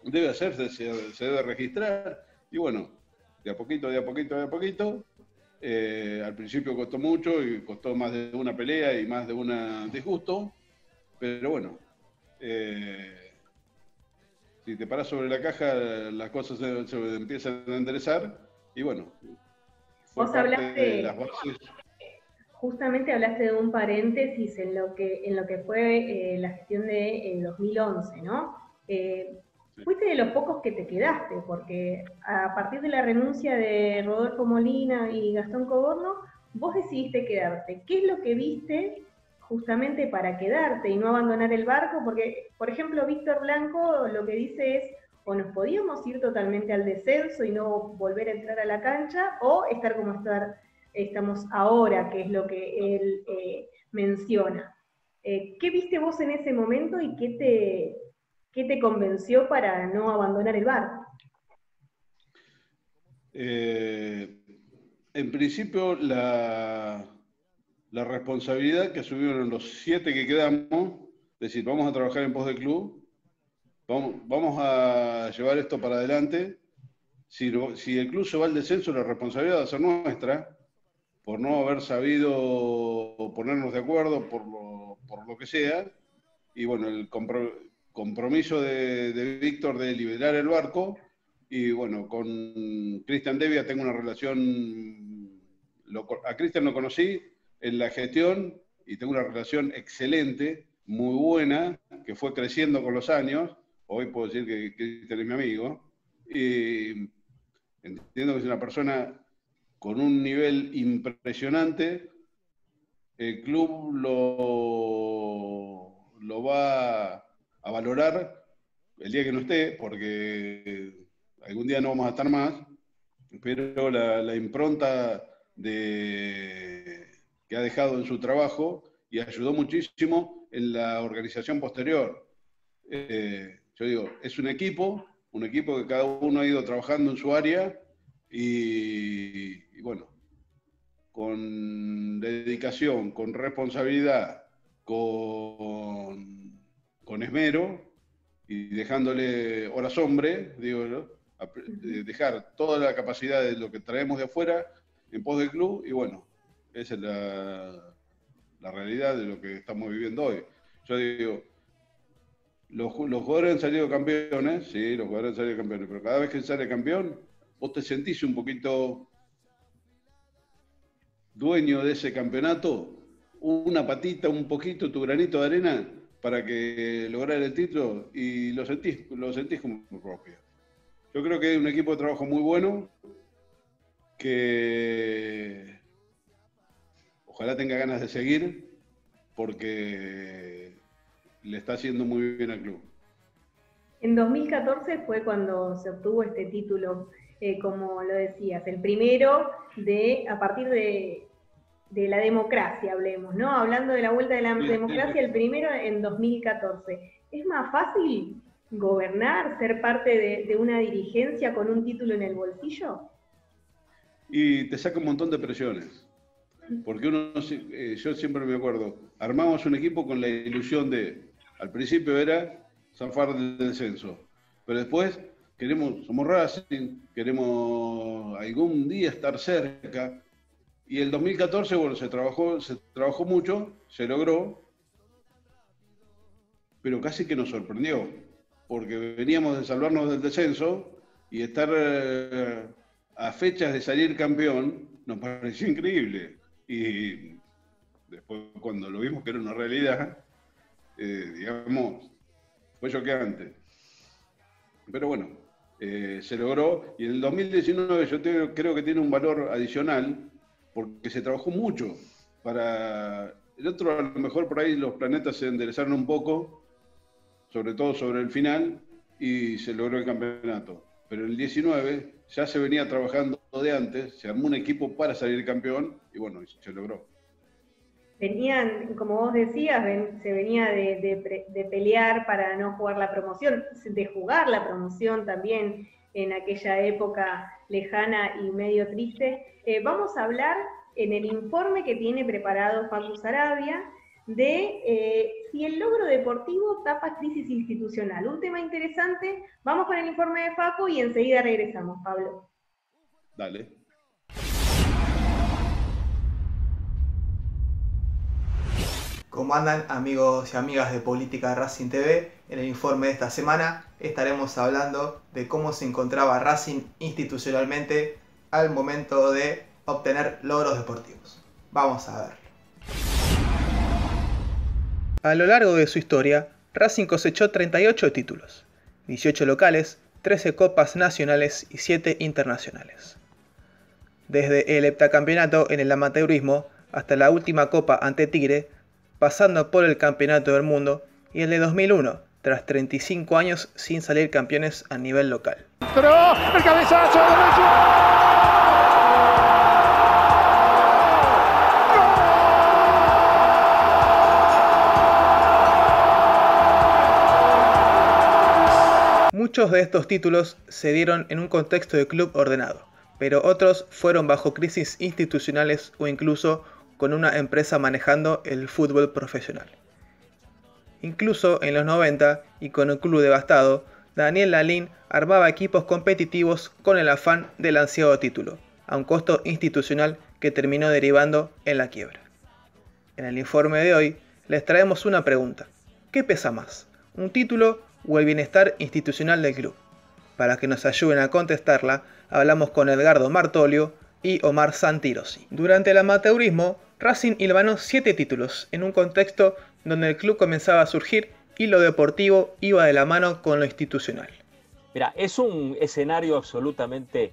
debe hacerse se debe registrar, y bueno, de a poquito, al principio costó mucho y costó más de una pelea y más de un disgusto, pero bueno, si te paras sobre la caja, las cosas se empiezan a enderezar y bueno, Vos hablaste, justamente hablaste de un paréntesis en lo que fue la gestión de 2011, ¿no? Fuiste de los pocos que te quedaste, porque a partir de la renuncia de Rodolfo Molina y Gastón Coborno, vos decidiste quedarte. ¿Qué es lo que viste justamente para quedarte y no abandonar el barco? Porque, por ejemplo, Víctor Blanco lo que dice es, o nos podíamos ir totalmente al descenso y no volver a entrar a la cancha, o estar como estamos ahora, que es lo que él menciona. ¿Qué viste vos en ese momento y qué te convenció para no abandonar el barco? En principio, la responsabilidad que asumieron los 7 que quedamos, es decir, vamos a trabajar en pos del club, vamos a llevar esto para adelante. Si el club se va al descenso, la responsabilidad va a ser nuestra, por no haber sabido ponernos de acuerdo por lo que sea, y bueno, el compromiso de Víctor de liberar el barco, y bueno, con Cristian Devia tengo una relación, a Cristian lo conocí en la gestión y tengo una relación excelente, muy buena, que fue creciendo con los años. Hoy puedo decir que Cristian es mi amigo, y entiendo que es una persona con un nivel impresionante. El club lo va a valorar el día que no esté, porque algún día no vamos a estar más, pero la impronta que ha dejado en su trabajo y ayudó muchísimo en la organización posterior. Yo digo, es un equipo que cada uno ha ido trabajando en su área y bueno, con dedicación, con responsabilidad, con esmero y dejándole horas hombre, digo, dejar toda la capacidad de lo que traemos de afuera en pos del club, y bueno, esa es la realidad de lo que estamos viviendo hoy. Yo digo, los jugadores han salido campeones, sí, los jugadores han salido campeones, pero cada vez que sale campeón, vos te sentís un poquito dueño de ese campeonato, una patita, un poquito, tu granito de arena para que lograr el título, y lo sentís como propio. Yo creo que hay un equipo de trabajo muy bueno, que ojalá tenga ganas de seguir, porque le está haciendo muy bien al club. En 2014 fue cuando se obtuvo este título, como lo decías, el primero a partir de la democracia, hablemos, ¿no? Hablando de la vuelta de la democracia, el primero en 2014. ¿Es más fácil gobernar, ser parte de una dirigencia con un título en el bolsillo? Y te saca un montón de presiones. Porque yo siempre me acuerdo, armamos un equipo con la ilusión al principio era zafar del descenso, pero después somos Racing, queremos algún día estar cerca, y el 2014, bueno, se trabajó mucho, se logró, pero casi que nos sorprendió, porque veníamos de salvarnos del descenso y estar a fechas de salir campeón nos pareció increíble. Y después, cuando lo vimos que era una realidad, digamos, fue choqueante. Pero bueno, se logró, y en el 2019 yo creo que tiene un valor adicional, porque se trabajó mucho para... El otro, a lo mejor por ahí los planetas se enderezaron un poco, sobre todo sobre el final, y se logró el campeonato. Pero en el 19 ya se venía trabajando de antes, se armó un equipo para salir campeón y bueno, se logró. Venían, como vos decías, se venía de pelear para no jugar la promoción, de jugar la promoción también en aquella época lejana y medio triste. Vamos a hablar en el informe que tiene preparado Facu Sarabia de si el logro deportivo tapa crisis institucional. Un tema interesante. Vamos con el informe de Facu y enseguida regresamos, Pablo. Dale. ¿Cómo andan, amigos y amigas de Política de Racing TV? En el informe de esta semana estaremos hablando de cómo se encontraba Racing institucionalmente al momento de obtener logros deportivos. Vamos a ver. A lo largo de su historia, Racing cosechó 38 títulos, 18 locales, 13 copas nacionales y 7 internacionales. Desde el heptacampeonato en el amateurismo hasta la última copa ante Tigre, pasando por el Campeonato del Mundo y el de 2001, tras 35 años sin salir campeones a nivel local. ¡El cabezazo derecho! Muchos de estos títulos se dieron en un contexto de club ordenado, pero otros fueron bajo crisis institucionales o incluso con una empresa manejando el fútbol profesional. Incluso en los 90, y con el club devastado, Daniel Lalín armaba equipos competitivos con el afán del ansiado título, a un costo institucional que terminó derivando en la quiebra. En el informe de hoy les traemos una pregunta: ¿qué pesa más, un título o el bienestar institucional del club? Para que nos ayuden a contestarla, hablamos con Edgardo Martolio y Omar Santirosi. Durante el amateurismo, Racing hilvanó 7 títulos en un contexto donde el club comenzaba a surgir y lo deportivo iba de la mano con lo institucional. Mira, es un escenario absolutamente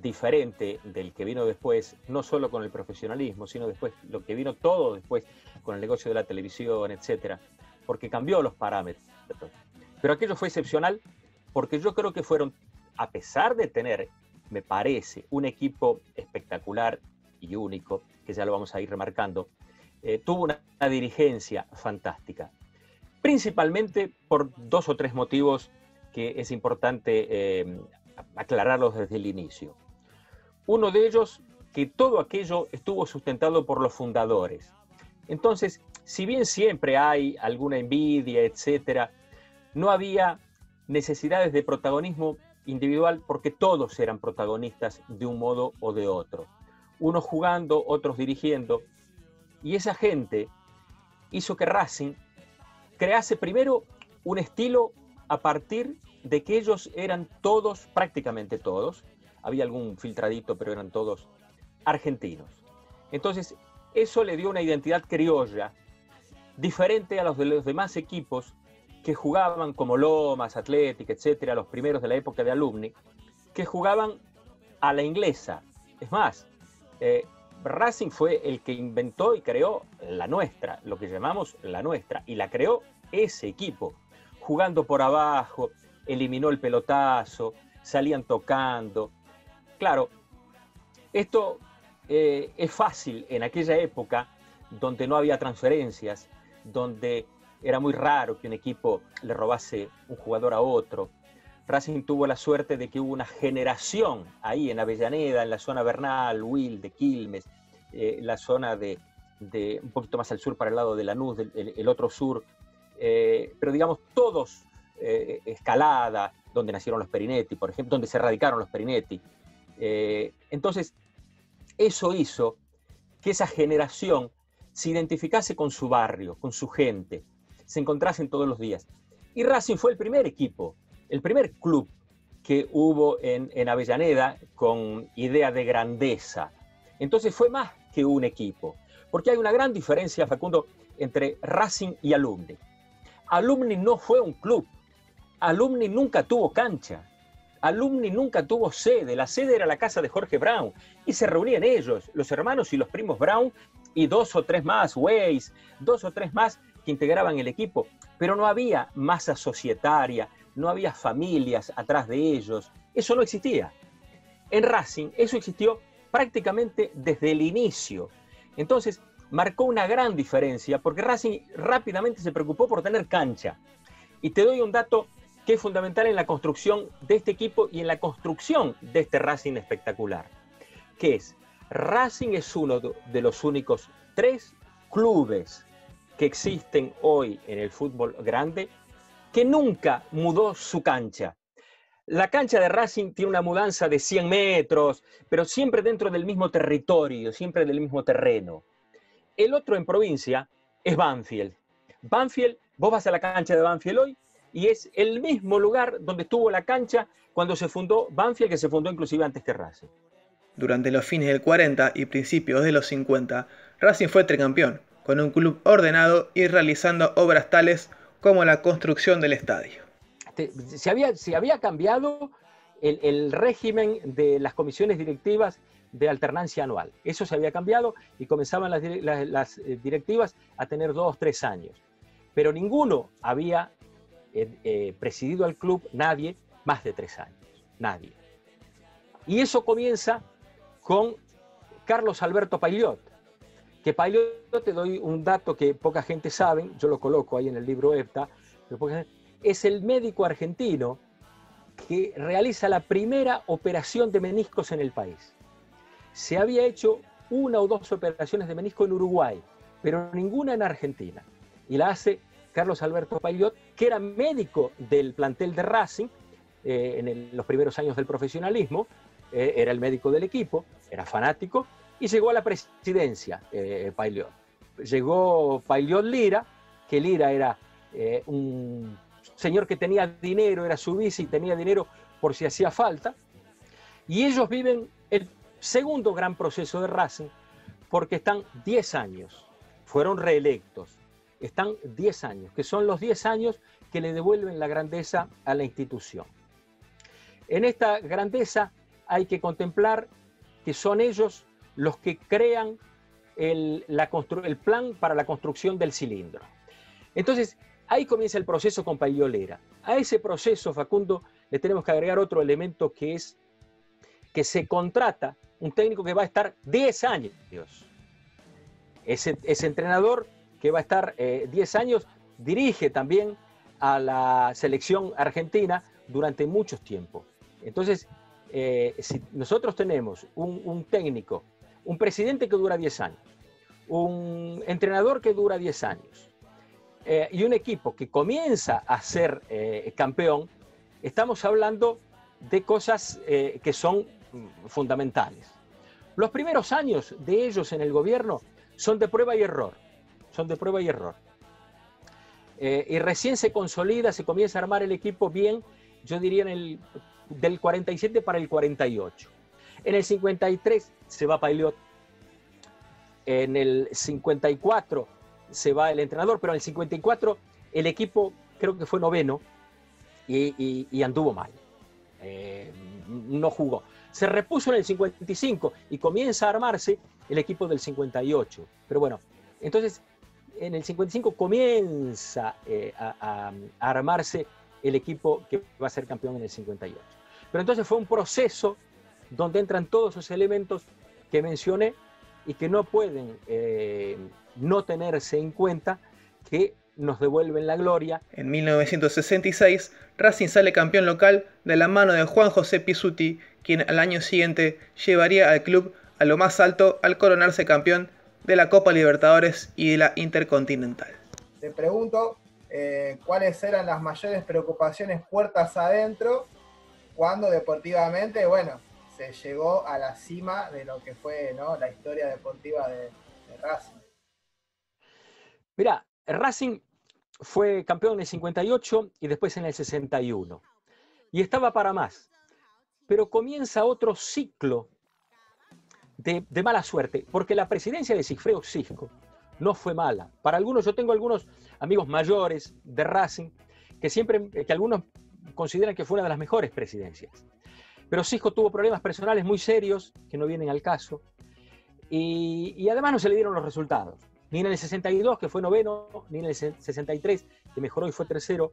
diferente del que vino después, no solo con el profesionalismo, sino después lo que vino todo después con el negocio de la televisión, etcétera, porque cambió los parámetros. Pero aquello fue excepcional porque yo creo que fueron, a pesar de tener, me parece, un equipo espectacular y único, que ya lo vamos a ir remarcando, tuvo una dirigencia fantástica. Principalmente por 2 o 3 motivos que es importante aclararlos desde el inicio. Uno de ellos, que todo aquello estuvo sustentado por los fundadores. Entonces, si bien siempre hay alguna envidia, etcétera, no había necesidades de protagonismo individual porque todos eran protagonistas de un modo o de otro. Unos jugando, otros dirigiendo. Y esa gente hizo que Racing crease primero un estilo a partir de que ellos eran todos, prácticamente todos, había algún filtradito, pero eran todos argentinos. Entonces, eso le dio una identidad criolla, diferente a los de los demás equipos que jugaban como Lomas, Athletic, etcétera, los primeros de la época de Alumni, que jugaban a la inglesa. Es más, Racing fue el que inventó y creó la nuestra, lo que llamamos la nuestra, y la creó ese equipo, jugando por abajo, eliminó el pelotazo, salían tocando. Claro, esto es fácil en aquella época donde no había transferencias, donde era muy raro que un equipo le robase un jugador a otro. Racing tuvo la suerte de que hubo una generación ahí en Avellaneda, en la zona Bernal, Wilde, Quilmes, la zona de un poquito más al sur para el lado de Lanús, el otro sur, pero digamos todos, Escalada, donde nacieron los Perinetti, por ejemplo, donde se radicaron los Perinetti. Entonces, eso hizo que esa generación se identificase con su barrio, con su gente, se encontrasen todos los días. Y Racing fue el primer equipo, el primer club que hubo en Avellaneda con idea de grandeza. Entonces fue más que un equipo, porque hay una gran diferencia, Facundo, entre Racing y Alumni. Alumni no fue un club, Alumni nunca tuvo cancha, Alumni nunca tuvo sede, la sede era la casa de Jorge Brown, y se reunían ellos, los hermanos y los primos Brown, y 2 o 3 más, Weiss, 2 o 3 más que integraban el equipo, pero no había masa societaria, no había familias atrás de ellos, eso no existía. En Racing eso existió prácticamente desde el inicio. Entonces marcó una gran diferencia porque Racing rápidamente se preocupó por tener cancha. Y te doy un dato que es fundamental en la construcción de este equipo y en la construcción de este Racing espectacular, que es Racing es uno de los únicos 3 clubes que existen hoy en el fútbol grande que nunca mudó su cancha. La cancha de Racing tiene una mudanza de 100 metros, pero siempre dentro del mismo territorio, siempre del mismo terreno. El otro en provincia es Banfield. Banfield, vos vas a la cancha de Banfield hoy y es el mismo lugar donde estuvo la cancha cuando se fundó Banfield, que se fundó inclusive antes que Racing. Durante los fines del 40 y principios de los 50, Racing fue tricampeón, con un club ordenado y realizando obras tales como la construcción del estadio. Se había cambiado el régimen de las comisiones directivas de alternancia anual. Eso se había cambiado y comenzaban las directivas a tener 2 o 3 años. Pero ninguno había presidido al club, nadie, más de 3 años. Nadie. Y eso comienza con Carlos Alberto Pailiot. Que Pailiot, te doy un dato que poca gente sabe, yo lo coloco ahí en el libro EPTA, es el médico argentino que realiza la primera operación de meniscos en el país. Se había hecho 1 o 2 operaciones de menisco en Uruguay, pero ninguna en Argentina. Y la hace Carlos Alberto Pailiot, que era médico del plantel de Racing los primeros años del profesionalismo, era el médico del equipo, era fanático, y llegó a la presidencia Pailiot. Llegó Pailiot Lira, que Lira era un señor que tenía dinero, era su vice y tenía dinero por si hacía falta, y ellos viven el segundo gran proceso de Racing porque están 10 años, fueron reelectos, están 10 años, que son los 10 años que le devuelven la grandeza a la institución. En esta grandeza hay que contemplar que son ellos los que crean el plan para la construcción del cilindro. Entonces, ahí comienza el proceso con Pailiot Lira. A ese proceso, Facundo, le tenemos que agregar otro elemento, que es que se contrata un técnico que va a estar 10 años. Ese entrenador que va a estar 10 años dirige también a la selección argentina durante mucho tiempo. Entonces, si nosotros tenemos un técnico, un presidente que dura 10 años, un entrenador que dura 10 años, y un equipo que comienza a ser campeón, estamos hablando de cosas que son fundamentales. Los primeros años de ellos en el gobierno son de prueba y error. Son de prueba y error. Y recién se consolida, se comienza a armar el equipo bien, yo diría del 47 para el 48. En el 53 se va Pailiot. En el 54 se va el entrenador, pero en el 54 el equipo creo que fue 9º y anduvo mal. No jugó. Se repuso en el 55 y comienza a armarse el equipo del 58. Pero bueno, entonces en el 55 comienza a armarse el equipo que va a ser campeón en el 58. Pero entonces fue un proceso donde entran todos esos elementos que mencioné y que no pueden no tenerse en cuenta, que nos devuelven la gloria. En 1966, Racing sale campeón local de la mano de Juan José Pizzuti, quien al año siguiente llevaría al club a lo más alto al coronarse campeón de la Copa Libertadores y de la Intercontinental. Te pregunto, ¿cuáles eran las mayores preocupaciones puertas adentro cuando deportivamente, bueno, se llegó a la cima de lo que fue, ¿no?, la historia deportiva de Racing? Mirá, Racing fue campeón en el 58 y después en el 61. Y estaba para más. Pero comienza otro ciclo de mala suerte, porque la presidencia de Sigfredo Xisco no fue mala. Para algunos, yo tengo algunos amigos mayores de Racing que algunos consideran que fue una de las mejores presidencias. Pero Xisco tuvo problemas personales muy serios que no vienen al caso y además no se le dieron los resultados. Ni en el 62, que fue 9º, ni en el 63, que mejoró y fue 3º.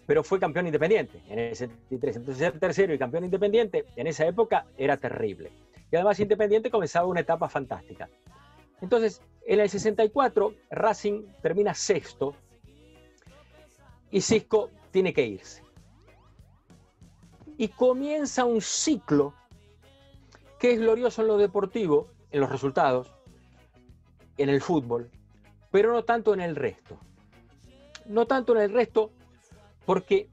pero fue campeón independiente en el 73. Entonces ser tercero y campeón independiente en esa época era terrible. Y además Independiente comenzaba una etapa fantástica. Entonces, en el 64, Racing termina sexto y Xisco tiene que irse. Y comienza un ciclo que es glorioso en lo deportivo, en los resultados, en el fútbol, pero no tanto en el resto. No tanto en el resto porque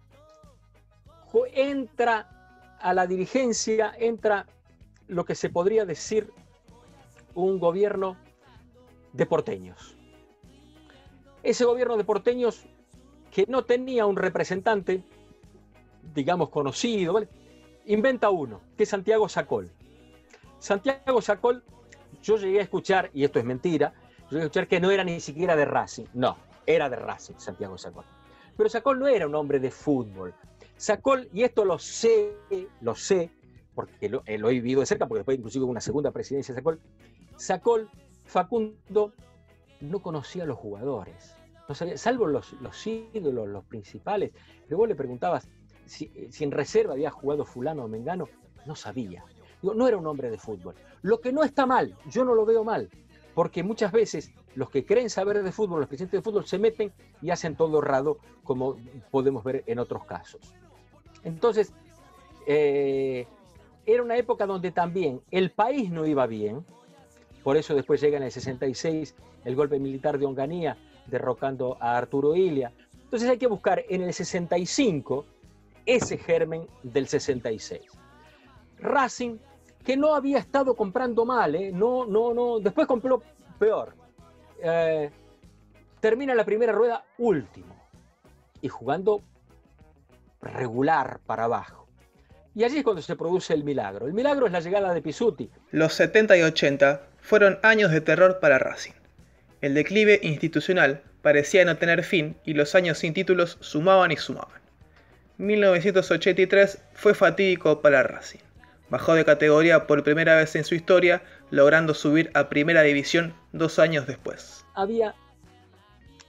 entra a la dirigencia, entra lo que se podría decir un gobierno de porteños. Ese gobierno de porteños que no tenía un representante, digamos, conocido, ¿vale? Inventa uno, que es Santiago Sacol. Santiago Sacol, yo llegué a escuchar, y esto es mentira, yo llegué a escuchar que no era ni siquiera de Racing. No, era de Racing, Santiago Sacol. Pero Sacol no era un hombre de fútbol. Sacol, y esto lo sé, porque lo he vivido de cerca, porque después inclusive hubo una segunda presidencia de Sacol. Sacol, Facundo, no conocía a los jugadores. No sabía, salvo los ídolos, los principales. Pero vos le preguntabas si en reserva había jugado fulano o mengano, no sabía. Digo, no era un hombre de fútbol. Lo que no está mal, yo no lo veo mal, porque muchas veces los que creen saber de fútbol, los presidentes de fútbol, se meten y hacen todo errado, como podemos ver en otros casos. Entonces, era una época donde también el país no iba bien, por eso después llega en el 66 el golpe militar de Onganía, derrocando a Arturo Illia. Entonces hay que buscar en el 65 ese germen del 66. Racing, que no había estado comprando mal, después compró peor. Termina la primera rueda último y jugando regular para abajo. Y allí es cuando se produce el milagro. El milagro es la llegada de Pizzuti. Los 70 y 80 fueron años de terror para Racing. El declive institucional parecía no tener fin y los años sin títulos sumaban y sumaban. 1983 fue fatídico para Racing. Bajó de categoría por primera vez en su historia, logrando subir a Primera División 2 años después. Había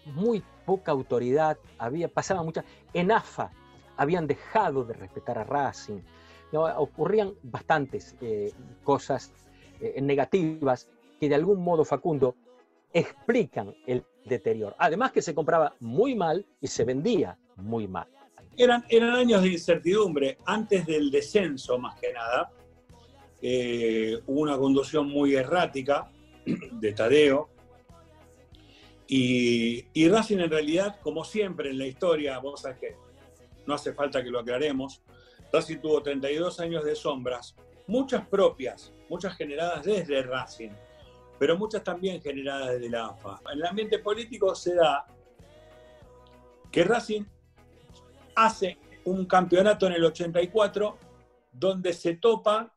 muy poca autoridad, pasaba mucha... En AFA habían dejado de respetar a Racing. Ocurrían bastantes cosas negativas que de algún modo, Facundo, explican el deterioro. Además que se compraba muy mal y se vendía muy mal. Eran años de incertidumbre, antes del descenso más que nada. Hubo una conducción muy errática de Tadeo. Y Racing en realidad, como siempre en la historia, vos sabés que no hace falta que lo aclaremos, Racing tuvo 32 años de sombras, muchas propias, muchas generadas desde Racing, pero muchas también generadas desde la AFA. En el ambiente político se da que Racing hace un campeonato en el 84 donde se topa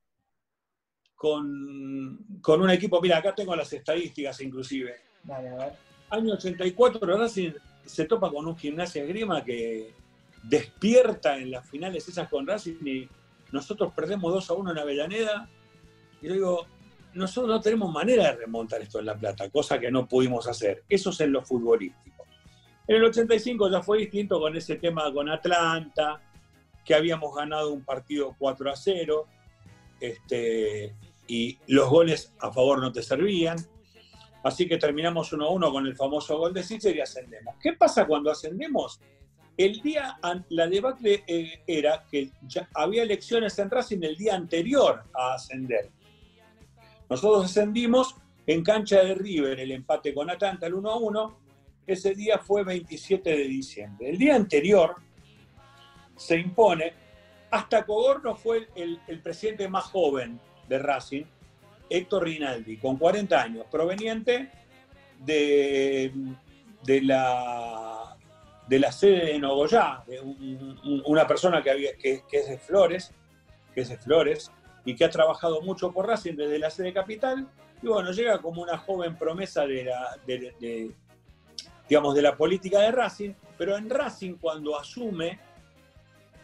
con un equipo, mira, acá tengo las estadísticas inclusive. Dale, a ver. Año 84 Racing se topa con un Gimnasia Esgrima que despierta en las finales esas con Racing y nosotros perdemos 2-1 en Avellaneda. Y yo digo, nosotros no tenemos manera de remontar esto en La Plata, cosa que no pudimos hacer. Eso es en lo futbolístico. En el 85 ya fue distinto con ese tema con Atlanta, que habíamos ganado un partido 4-0, y los goles a favor no te servían. Así que terminamos 1-1 con el famoso gol de Sitzer y ascendemos. ¿Qué pasa cuando ascendemos? La debacle era que ya había elecciones en Racing el día anterior a ascender. Nosotros ascendimos en cancha de River, el empate con Atlanta, el 1-1. Ese día fue 27 de diciembre. El día anterior se impone, hasta Cogorno fue el presidente más joven de Racing, Héctor Rinaldi, con 40 años, proveniente de la sede de Nogoyá, de una persona que es de Flores, y que ha trabajado mucho por Racing desde la sede capital, y bueno, llega como una joven promesa de la política de Racing, pero en Racing cuando asume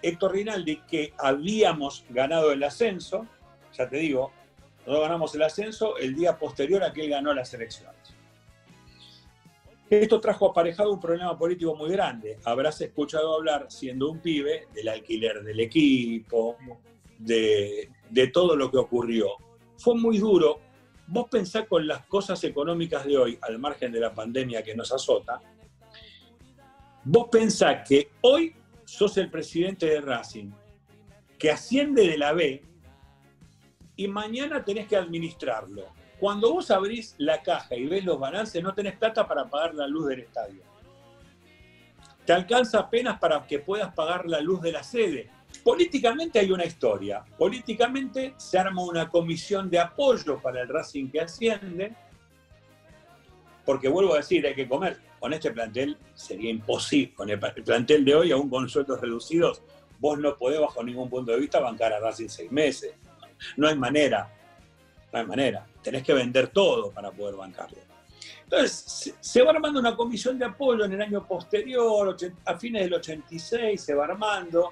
Héctor Rinaldi, que habíamos ganado el ascenso, ya te digo, nosotros ganamos el ascenso el día posterior a que él ganó las elecciones. Esto trajo aparejado un problema político muy grande. Habrás escuchado hablar, siendo un pibe, del alquiler del equipo, de todo lo que ocurrió. Fue muy duro. Vos pensás con las cosas económicas de hoy, al margen de la pandemia que nos azota, vos pensás que hoy sos el presidente de Racing, que asciende de la B, y mañana tenés que administrarlo. Cuando vos abrís la caja y ves los balances, no tenés plata para pagar la luz del estadio. Te alcanza apenas para que puedas pagar la luz de la sede. Políticamente hay una historia. Políticamente se arma una comisión de apoyo para el Racing que asciende, porque vuelvo a decir, hay que comer. Con este plantel sería imposible. Con el plantel de hoy, aún con sueldos reducidos, vos no podés bajo ningún punto de vista bancar a Racing 6 meses. No hay manera. No hay manera. Tenés que vender todo para poder bancarlo. Entonces, se va armando una comisión de apoyo en el año posterior, a fines del 86 se va armando,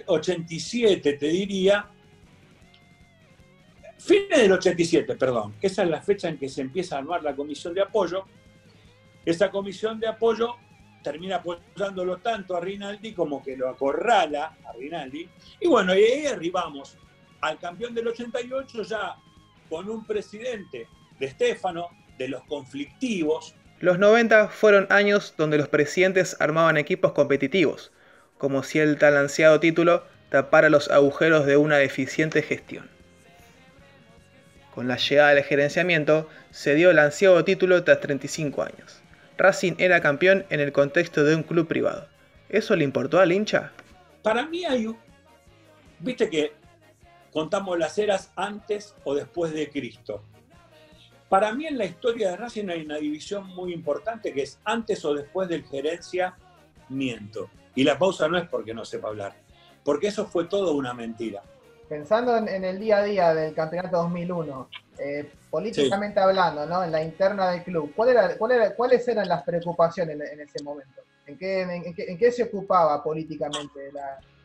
87 te diría, fines del 87, perdón, esa es la fecha en que se empieza a armar la comisión de apoyo. Esa comisión de apoyo termina apoyándolo tanto a Rinaldi como que lo acorrala a Rinaldi. Y bueno, y ahí arribamos al campeón del 88 ya con un presidente de Stefano, de los conflictivos. Los 90 fueron años donde los presidentes armaban equipos competitivos, como si el tan ansiado título tapara los agujeros de una deficiente gestión. Con la llegada del gerenciamiento, se dio el ansiado título tras 35 años. Racing era campeón en el contexto de un club privado. ¿Eso le importó al hincha? Para mí viste que contamos las eras antes o después de Cristo. Para mí en la historia de Racing hay una división muy importante que es antes o después del gerenciamiento. Y la pausa no es porque no sepa hablar, porque eso fue todo una mentira. Pensando en el día a día del campeonato 2001, políticamente hablando, ¿no? En la interna del club, ¿cuáles eran las preocupaciones en ese momento? ¿En qué se ocupaba políticamente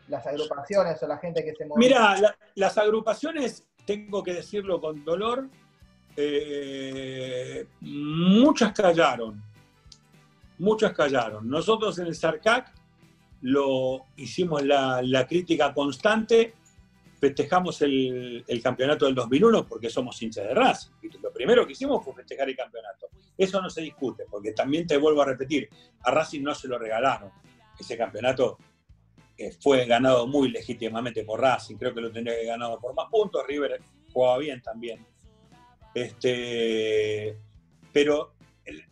las agrupaciones o la gente que se movía? Mira, las agrupaciones, tengo que decirlo con dolor, muchas callaron. Nosotros en el SARCAC hicimos la crítica constante, festejamos el campeonato del 2001 porque somos hinchas de Racing. Lo primero que hicimos fue festejar el campeonato. Eso no se discute, porque también te vuelvo a repetir, a Racing no se lo regalaron. Ese campeonato fue ganado muy legítimamente por Racing, creo que lo tendría que haber ganado por más puntos, River jugaba bien también. Pero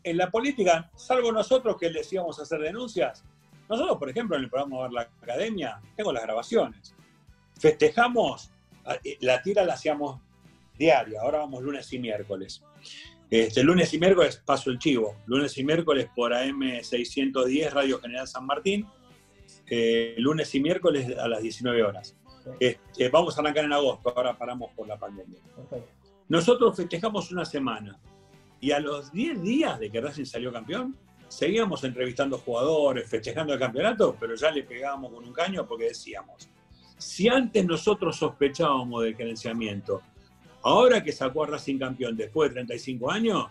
en la política, salvo nosotros que les íbamos a hacer denuncias, nosotros, por ejemplo, en el programa Ver la Academia, tengo las grabaciones. Festejamos, la tira la hacíamos diaria, ahora vamos lunes y miércoles. Lunes y miércoles paso el chivo, lunes y miércoles por AM610 Radio General San Martín, lunes y miércoles a las 19 horas. Vamos a arrancar en agosto, ahora paramos por la pandemia. Nosotros festejamos una semana y a los 10 días de que Racing salió campeón, seguíamos entrevistando jugadores, festejando el campeonato, pero ya le pegábamos con un caño porque decíamos, si antes nosotros sospechábamos del gerenciamiento, ahora que sacó a Racing campeón después de 35 años,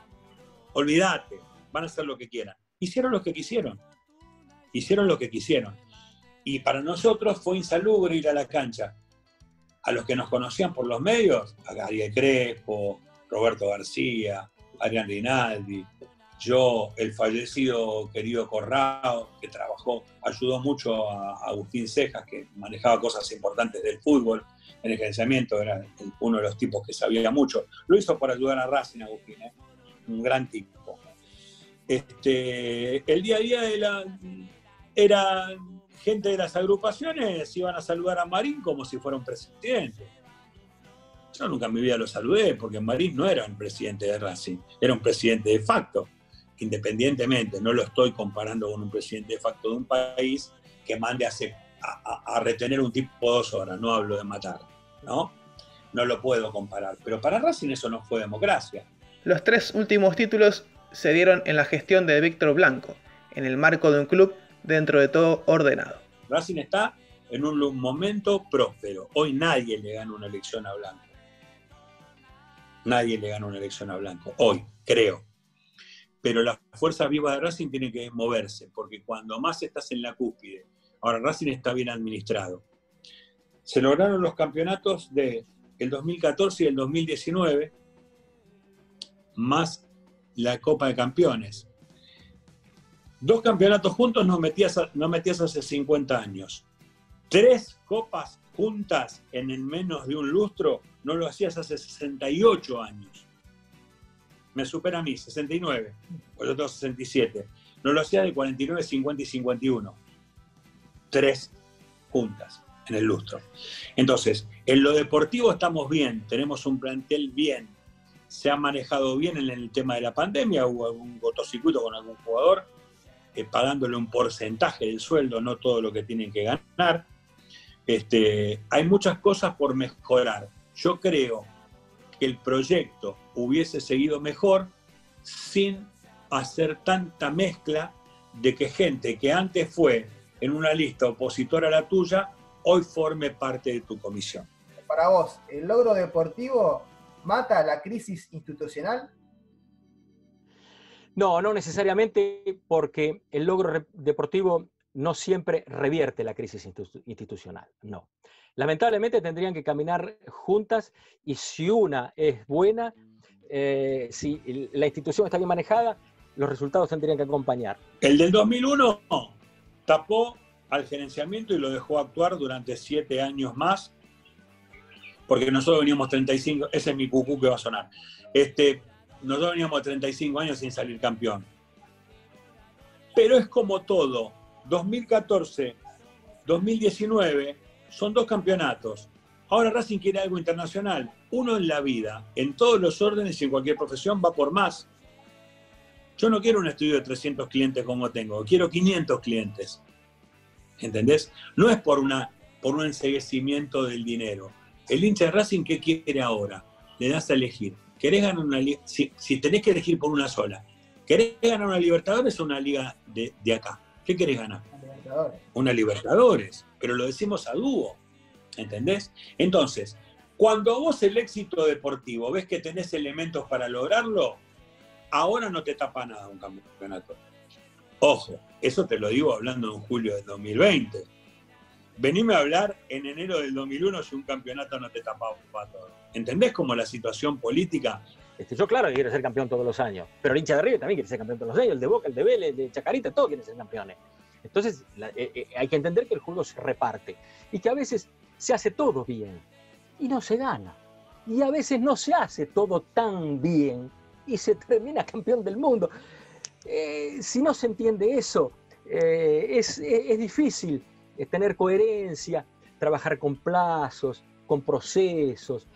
olvídate, van a hacer lo que quieran. Hicieron lo que quisieron. Y para nosotros fue insalubre ir a la cancha. A los que nos conocían por los medios, a Ariel Crespo, Roberto García, Adrián Rinaldi, yo, el fallecido querido Corrado, que ayudó mucho a Agustín Cejas, que manejaba cosas importantes del fútbol en el gerenciamiento, era uno de los tipos que sabía mucho. Lo hizo por ayudar a Racing, Agustín, un gran tipo. El día a día era gente de las agrupaciones, iban a saludar a Marín como si fuera un presidente. Yo nunca en mi vida lo saludé, porque Marín no era un presidente de Racing, era un presidente de facto. Independientemente, no lo estoy comparando con un presidente de facto de un país que mande a retener un tipo 2 horas, no hablo de matar, ¿no? No lo puedo comparar, pero para Racing eso no fue democracia. Los 3 últimos títulos se dieron en la gestión de Víctor Blanco, en el marco de un club dentro de todo ordenado. Racing está en un momento próspero. Hoy nadie le gana una elección a Blanco. Nadie le gana una elección a Blanco, hoy, creo. pero las fuerzas vivas de Racing tienen que moverse, porque cuando más estás en la cúspide, ahora Racing está bien administrado. Se lograron los campeonatos del 2014 y el 2019, más la Copa de Campeones. 2 campeonatos juntos no metías hace 50 años. 3 copas juntas en el menos de un lustro no lo hacías hace 68 años. Me supera a mí, 69, pues yo tengo 67. No lo hacía de 49, 50 y 51. 3 juntas en el lustro. Entonces, en lo deportivo estamos bien, tenemos un plantel bien, se ha manejado bien en el tema de la pandemia, hubo algún cortocircuito con algún jugador, pagándole un porcentaje del sueldo, no todo lo que tienen que ganar. Hay muchas cosas por mejorar. Yo creo que el proyecto hubiese seguido mejor sin hacer tanta mezcla de que gente que antes fue en una lista opositora a la tuya, hoy forme parte de tu comisión. Para vos, ¿el logro deportivo mata la crisis institucional? No, no necesariamente, porque el logro deportivo no siempre revierte la crisis institucional, no. Lamentablemente tendrían que caminar juntas y si una es buena, si la institución está bien manejada, los resultados tendrían que acompañar. El del 2001 tapó al gerenciamiento y lo dejó actuar durante 7 años más, porque nosotros veníamos 35, ese es mi cucú que va a sonar, nosotros veníamos 35 años sin salir campeón. Pero es como todo, 2014, 2019 son 2 campeonatos. Ahora Racing quiere algo internacional. Uno en la vida, en todos los órdenes y en cualquier profesión va por más. Yo no quiero un estudio de 300 clientes como tengo, quiero 500 clientes. ¿Entendés? No es por un enseguecimiento del dinero. El hincha de Racing, ¿qué quiere ahora? Le das a elegir. ¿Querés ganar una liga? Si tenés que elegir por una sola, ¿querés ganar una Libertadores o una liga de acá? ¿Qué querés ganar? Una Libertadores, pero lo decimos a dúo, ¿entendés? Entonces, cuando vos el éxito deportivo ves que tenés elementos para lograrlo, ahora no te tapa nada un campeonato. Ojo, eso te lo digo hablando en julio del 2020. Venime a hablar en enero del 2001 si un campeonato no te tapaba todo. ¿Entendés cómo la situación política? Yo claro que quiero ser campeón todos los años, pero el hincha de River también quiere ser campeón todos los años, el de Boca, el de Vélez, el de Chacarita, todos quieren ser campeones. Entonces hay que entender que el juego se reparte y que a veces se hace todo bien y no se gana. Y a veces no se hace todo tan bien y se termina campeón del mundo. Si no se entiende eso, es difícil tener coherencia, trabajar con plazos, con procesos.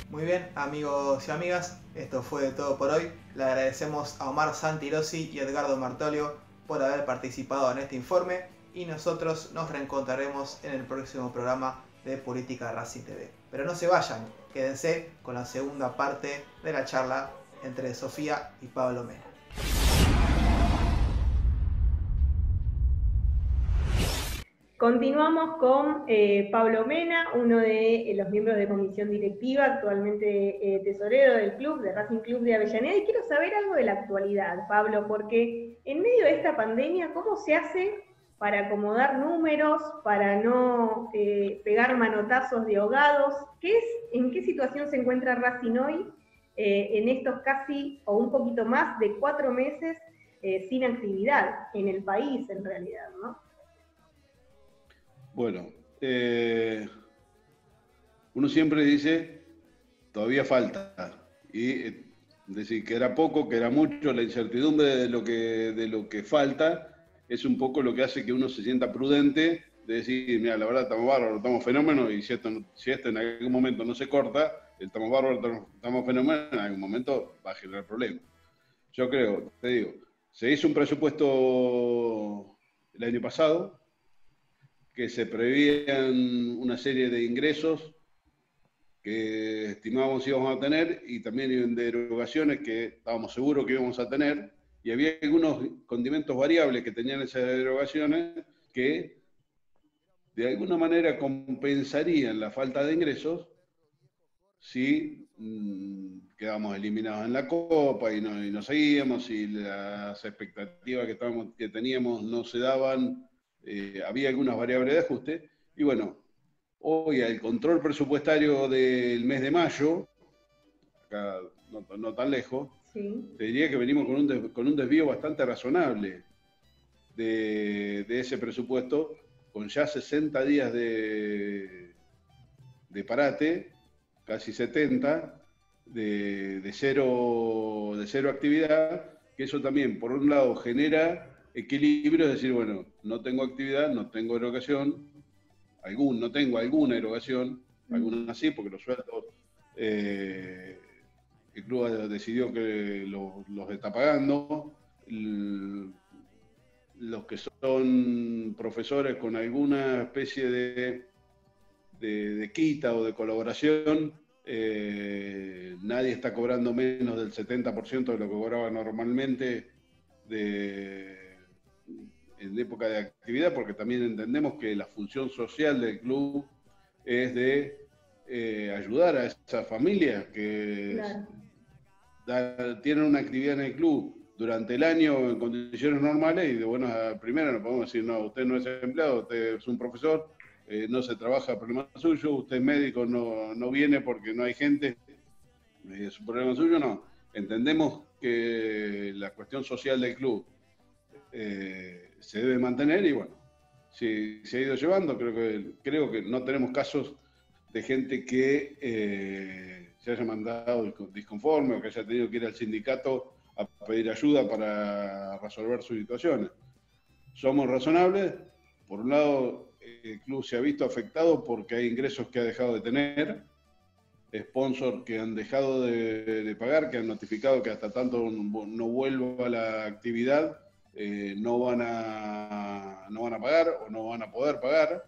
Muy bien, amigos y amigas, esto fue todo por hoy. Le agradecemos a Omar Santirosi y Edgardo Martolio por haber participado en este informe y nosotros nos reencontraremos en el próximo programa de Política Racing TV. Pero no se vayan, quédense con la segunda parte de la charla entre Sofía y Pablo Mena. Continuamos con Pablo Mena, uno de los miembros de comisión directiva, actualmente tesorero del club, de Racing Club de Avellaneda. Y quiero saber algo de la actualidad, Pablo, porque en medio de esta pandemia, ¿cómo se hace para acomodar números, para no pegar manotazos de ahogados? ¿En qué situación se encuentra Racing hoy en estos casi o un poquito más de 4 meses sin actividad en el país, en realidad, ¿no? Bueno, uno siempre dice, todavía falta, y decir que era poco, que era mucho, la incertidumbre de lo que falta, es un poco lo que hace que uno se sienta prudente, de decir, mira, la verdad estamos bárbaros, estamos fenómenos, y si esto en algún momento no se corta, estamos bárbaros, estamos fenómenos, en algún momento va a generar problemas. Yo creo, te digo, se hizo un presupuesto el año pasado, que se prevían una serie de ingresos que estimábamos íbamos a tener y también de erogaciones que estábamos seguros que íbamos a tener, y había algunos condimentos variables que tenían esas erogaciones que de alguna manera compensarían la falta de ingresos si quedamos eliminados en la Copa y no seguíamos, y las expectativas que teníamos no se daban, había algunas variables de ajuste, y bueno, hoy al control presupuestario del mes de mayo, acá no tan lejos, Sí. te diría que venimos con un desvío bastante razonable de ese presupuesto, con ya 60 días de parate, casi 70, de cero actividad, que eso también, por un lado, genera equilibrio, es decir, bueno, no tengo actividad, no tengo erogación, no tengo alguna erogación, algunas sí, porque los sueldos, el club decidió que los está pagando, los que son profesores con alguna especie de quita o de colaboración, nadie está cobrando menos del 70% de lo que cobraba normalmente en época de actividad, porque también entendemos que la función social del club es de ayudar a esas familias que tienen una actividad en el club durante el año en condiciones normales, y de buenas a primeras no podemos decir, no, usted no es empleado, usted es un profesor, no se trabaja, problema suyo, usted es médico, no viene porque no hay gente, es un problema suyo, no. Entendemos que la cuestión social del club se debe mantener, y bueno, si se ha ido llevando, creo que no tenemos casos de gente que se haya mandado disconforme o que haya tenido que ir al sindicato a pedir ayuda para resolver sus situaciones. Somos razonables. Por un lado, el club se ha visto afectado porque hay ingresos que ha dejado de tener, sponsors que han dejado de pagar, que han notificado que hasta tanto no vuelva a la actividad, no van a pagar o no van a poder pagar.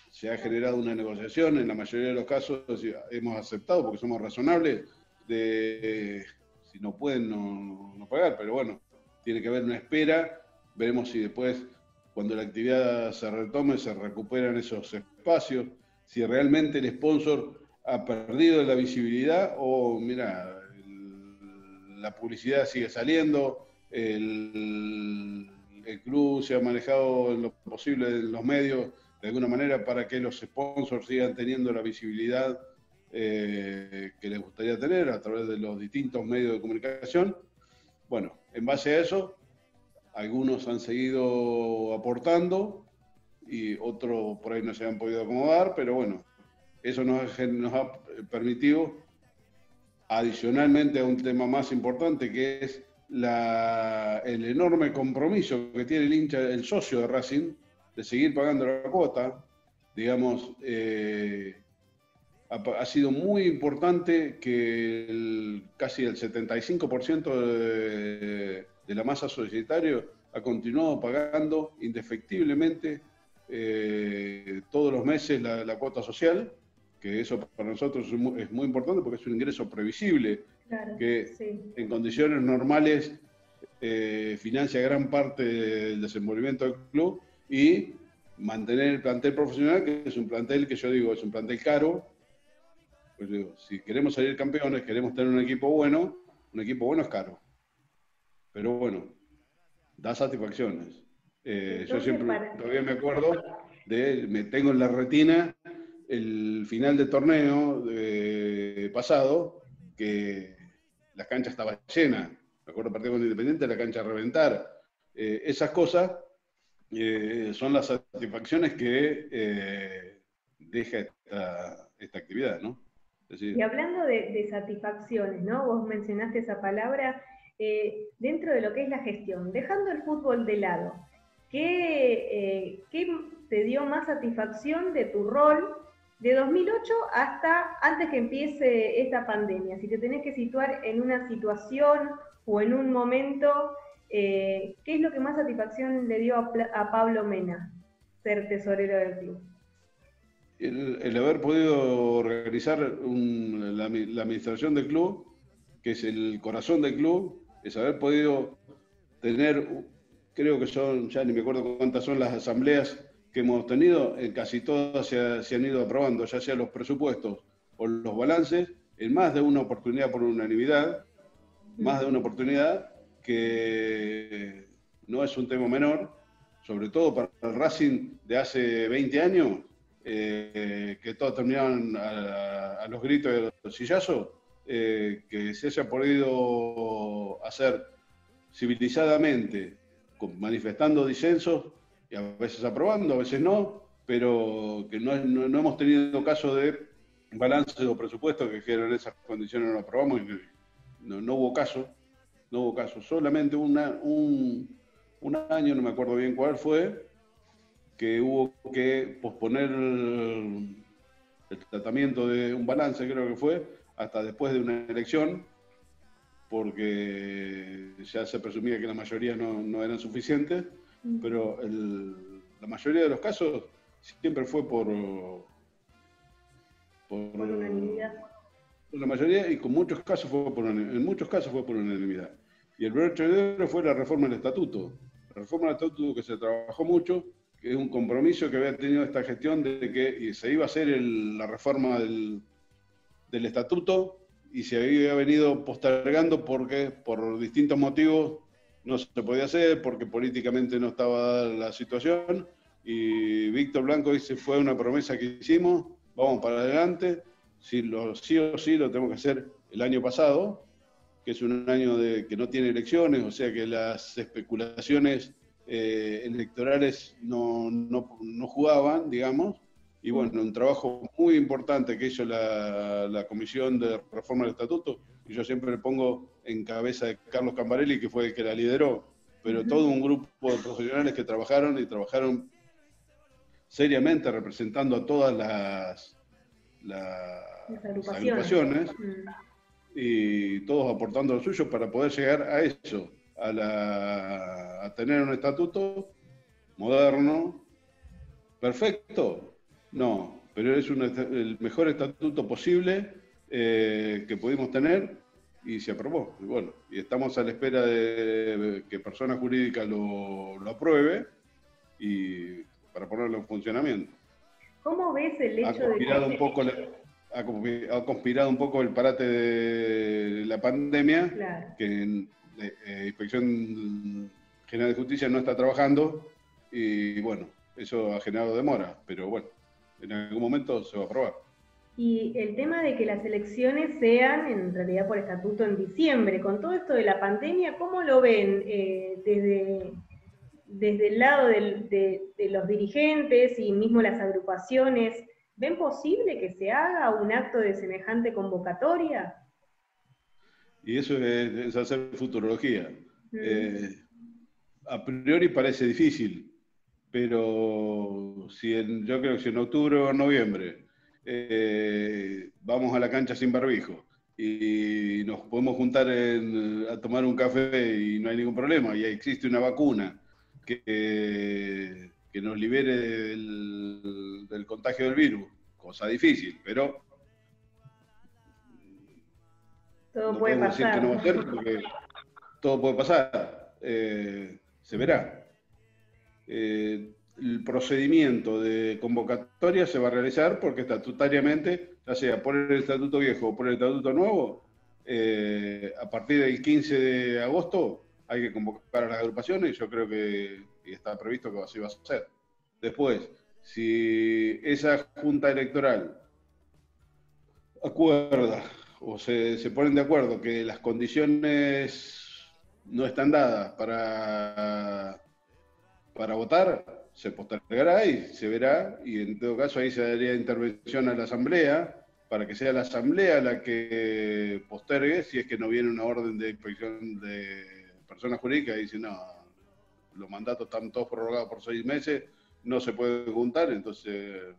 Se ha generado una negociación, en la mayoría de los casos hemos aceptado porque somos razonables, si no pueden no pagar, pero bueno, tiene que haber una espera, veremos si después, cuando la actividad se retome, se recuperan esos espacios, si realmente el sponsor ha perdido la visibilidad o, mira, la publicidad sigue saliendo, el club se ha manejado en lo posible en los medios de alguna manera para que los sponsors sigan teniendo la visibilidad que les gustaría tener a través de los distintos medios de comunicación. Bueno, en base a eso, algunos han seguido aportando y otros por ahí no se han podido acomodar, pero bueno, eso nos ha permitido, adicionalmente a un tema más importante, que es el enorme compromiso que tiene el hincha, el socio de Racing, de seguir pagando la cuota. Digamos, ha sido muy importante que casi el 75% de la masa societaria ha continuado pagando indefectiblemente todos los meses la cuota social, que eso para nosotros es muy importante porque es un ingreso previsible, Claro, que sí. en condiciones normales financia gran parte del desenvolvimiento del club, y mantener el plantel profesional, que es un plantel que yo digo es un plantel caro. Pues digo, si queremos salir campeones, queremos tener un equipo bueno es caro. Pero bueno, da satisfacciones. Yo siempre todavía me acuerdo me tengo en la retina el final del torneo pasado, que la cancha estaba llena. Me acuerdo partido con Independiente, la cancha a reventar. Esas cosas son las satisfacciones que deja esta actividad, ¿no? Es decir, Y hablando de satisfacciones, ¿no? Vos mencionaste esa palabra, dentro de lo que es la gestión, dejando el fútbol de lado, ¿qué te dio más satisfacción de tu rol de 2008 hasta antes que empiece esta pandemia? Si te tenés que situar en una situación o en un momento, ¿qué es lo que más satisfacción le dio a Pablo Mena, ser tesorero del club? el haber podido organizar la administración del club, que es el corazón del club, es haber podido tener, creo que son, ya ni me acuerdo cuántas son las asambleas que hemos tenido, casi todas se han ido aprobando, ya sea los presupuestos o los balances, en más de una oportunidad por unanimidad, más de una oportunidad, que no es un tema menor, sobre todo para el Racing de hace 20 años, que todos terminaban a los gritos de los sillazos, que se haya podido hacer civilizadamente, manifestando disensos, y a veces aprobando, a veces no, pero que no hemos tenido caso de balance o presupuesto que dijeron en esas condiciones no lo aprobamos, y no hubo caso, solamente un año, no me acuerdo bien cuál fue, que hubo que posponer el tratamiento de un balance, creo que fue, hasta después de una elección, porque ya se presumía que la mayoría no eran suficientes, pero la mayoría de los casos siempre fue por unanimidad. La mayoría, y en muchos casos fue por unanimidad. Y el broche de oro fue la reforma del estatuto. La reforma del estatuto que se trabajó mucho, que es un compromiso que había tenido esta gestión de que se iba a hacer la reforma del estatuto, y se había venido postergando porque por distintos motivos no se podía hacer, porque políticamente no estaba la situación, y Víctor Blanco dice, fue una promesa que hicimos, vamos para adelante, sí o sí lo tenemos que hacer el año pasado, que es un año que no tiene elecciones, o sea que las especulaciones electorales no jugaban, digamos. Y bueno, un trabajo muy importante que hizo la Comisión de Reforma del Estatuto, y yo siempre le pongo en cabeza de Carlos Cambarelli, que fue el que la lideró, pero todo un grupo de profesionales que trabajaron seriamente representando a todas las agrupaciones, y todos aportando lo suyo para poder llegar a eso, a tener un estatuto moderno, perfecto. No, pero es el mejor estatuto posible que pudimos tener, y se aprobó. Y bueno, y estamos a la espera de que persona jurídica lo apruebe y para ponerlo en funcionamiento. ¿Cómo ves el hecho ha conspirado un poco el parate de la pandemia, claro, que Inspección General de Justicia no está trabajando, y bueno, eso ha generado demora, pero bueno, en algún momento se va a aprobar. Y el tema de que las elecciones sean, en realidad por estatuto, en diciembre, con todo esto de la pandemia, ¿cómo lo ven desde el lado de los dirigentes y mismo las agrupaciones? ¿Ven posible que se haga un acto de semejante convocatoria? Y eso es hacer futurología. A priori parece difícil, pero yo creo que si en octubre o en noviembre vamos a la cancha sin barbijo y nos podemos juntar a tomar un café y no hay ningún problema, y existe una vacuna que nos libere del contagio del virus, cosa difícil, pero todo no puede podemos decir pasar. que no va a ser, porque todo puede pasar, se verá. El procedimiento de convocatoria se va a realizar porque estatutariamente, ya sea por el estatuto viejo o por el estatuto nuevo, a partir del 15 de agosto hay que convocar a las agrupaciones, y yo creo que está previsto que así va a ser. Después, si esa junta electoral acuerda o se ponen de acuerdo que las condiciones no están dadas para votar, se postergará y se verá, y en todo caso ahí se daría intervención a la Asamblea, para que sea la Asamblea la que postergue, si es que no viene una orden de inspección de personas jurídicas y dice, no, los mandatos están todos prorrogados por 6 meses, no se puede juntar, entonces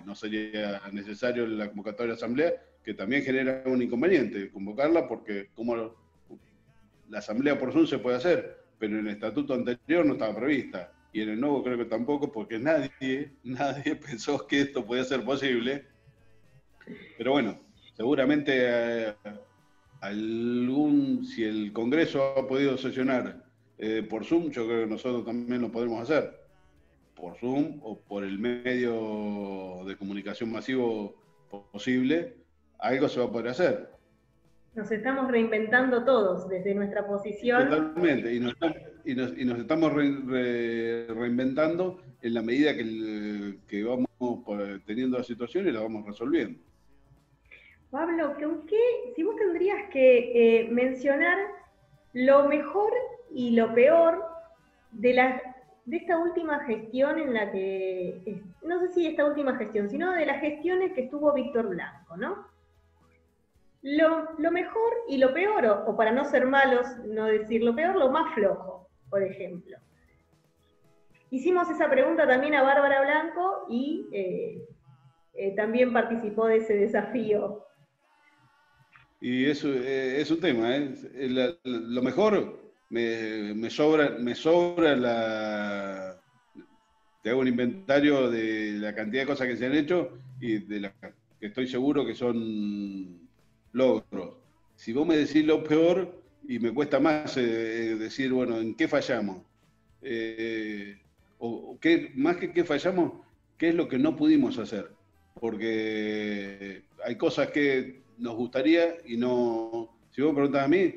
no sería necesario la convocatoria de la Asamblea, que también genera un inconveniente, convocarla, porque como la Asamblea por Zoom se puede hacer, pero en el estatuto anterior no estaba prevista, y en el nuevo creo que tampoco, porque nadie pensó que esto podía ser posible. Pero bueno, seguramente si el Congreso ha podido sesionar por Zoom, yo creo que nosotros también lo podremos hacer, por Zoom o por el medio de comunicación masivo posible, algo se va a poder hacer. Nos estamos reinventando todos desde nuestra posición. Totalmente, y nos estamos reinventando en la medida que vamos teniendo la situación y la vamos resolviendo. Pablo, si vos tendrías que mencionar lo mejor y lo peor de esta última gestión en la que, no sé si esta última gestión, sino de las gestiones que estuvo Víctor Blanco, ¿no? Lo mejor y lo peor, o para no ser malos, no decir lo peor, lo más flojo, por ejemplo. Hicimos esa pregunta también a Bárbara Blanco y también participó de ese desafío. Y eso es un tema, ¿eh? Lo mejor, me sobra te hago un inventario de la cantidad de cosas que se han hecho y de las que estoy seguro que son logros. Si vos me decís lo peor, y me cuesta más decir, bueno, ¿en qué fallamos? Más que qué fallamos, ¿qué es lo que no pudimos hacer? Porque hay cosas que nos gustaría y no... Si vos me preguntás a mí,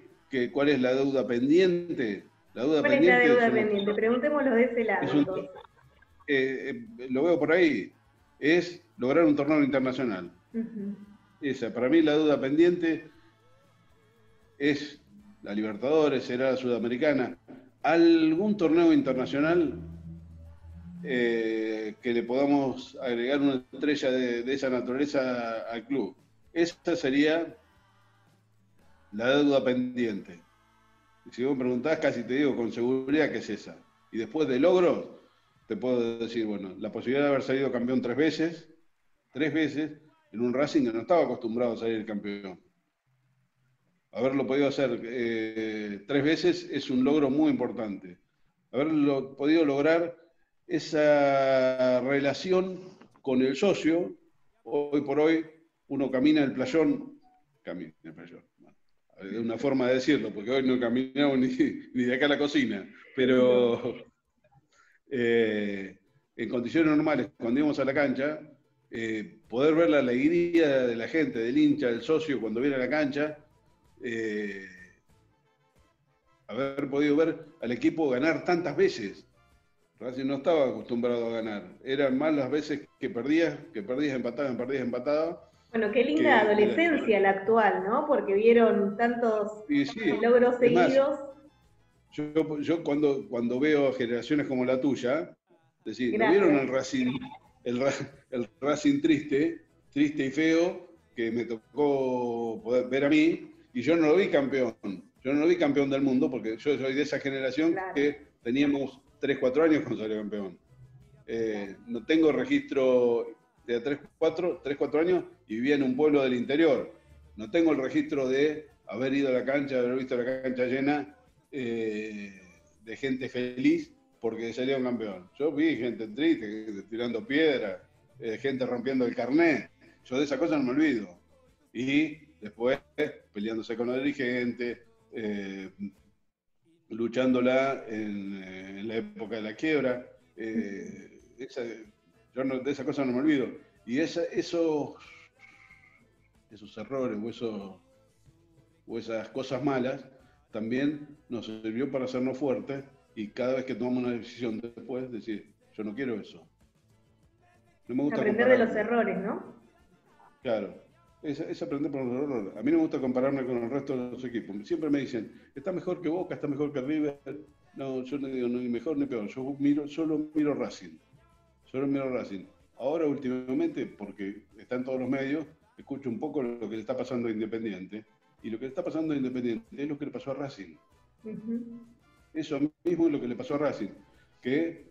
¿cuál es la deuda pendiente? ¿Cuál es la deuda pendiente? Preguntémoslo de ese lado. Lo veo por ahí. Es lograr un torneo internacional. Esa, para mí la deuda pendiente es la Libertadores, será la Sudamericana, algún torneo internacional que le podamos agregar una estrella de esa naturaleza al club. Esa sería la deuda pendiente. Si vos me preguntás, casi te digo con seguridad que es esa. Y después de logros, te puedo decir, bueno, la posibilidad de haber salido campeón tres veces, en un Racing que no estaba acostumbrado a salir campeón. Haberlo podido hacer 3 veces es un logro muy importante. Haberlo podido lograr esa relación con el socio. Hoy por hoy uno camina el playón, es una forma de decirlo, porque hoy no caminamos ni de acá a la cocina, pero en condiciones normales, cuando íbamos a la cancha, poder ver la alegría de la gente, del hincha, del socio cuando viene a la cancha, haber podido ver al equipo ganar tantas veces. Racing no estaba acostumbrado a ganar, eran más las veces que perdías empataba. Bueno, qué linda adolescencia la actual, ¿no? Porque vieron tantos logros seguidos. Yo cuando veo generaciones como la tuya, decir, ¿no vieron el Racing triste y feo que me tocó poder ver a mí? Y yo no lo vi campeón. Yo no lo vi campeón del mundo porque yo soy de esa generación que teníamos 3-4 años cuando salió campeón. No tengo registro de 3-4 años y vivía en un pueblo del interior. No tengo el registro de haber ido a la cancha, haber visto la cancha llena de gente feliz porque salieron campeón. Yo vi gente triste, tirando piedras, gente rompiendo el carnet. Yo de esa cosa no me olvido. Y después peleándose con los dirigentes, luchándola en la época de la quiebra. Yo de esa cosa no me olvido. Y esos errores o esas cosas malas también nos sirvió para hacernos fuertes y cada vez que tomamos una decisión después decir, yo no quiero eso. No me gusta aprender de los errores, ¿no? Claro, es aprender por los errores. A mí no me gusta compararme con el resto de los equipos. Siempre me dicen, está mejor que Boca, está mejor que River. No, yo no digo ni mejor ni peor, solo miro Racing. Ahora últimamente, porque está en todos los medios, escucho un poco lo que le está pasando a Independiente. Y lo que le está pasando a Independiente es lo que le pasó a Racing. Eso mismo es lo que le pasó a Racing. Que,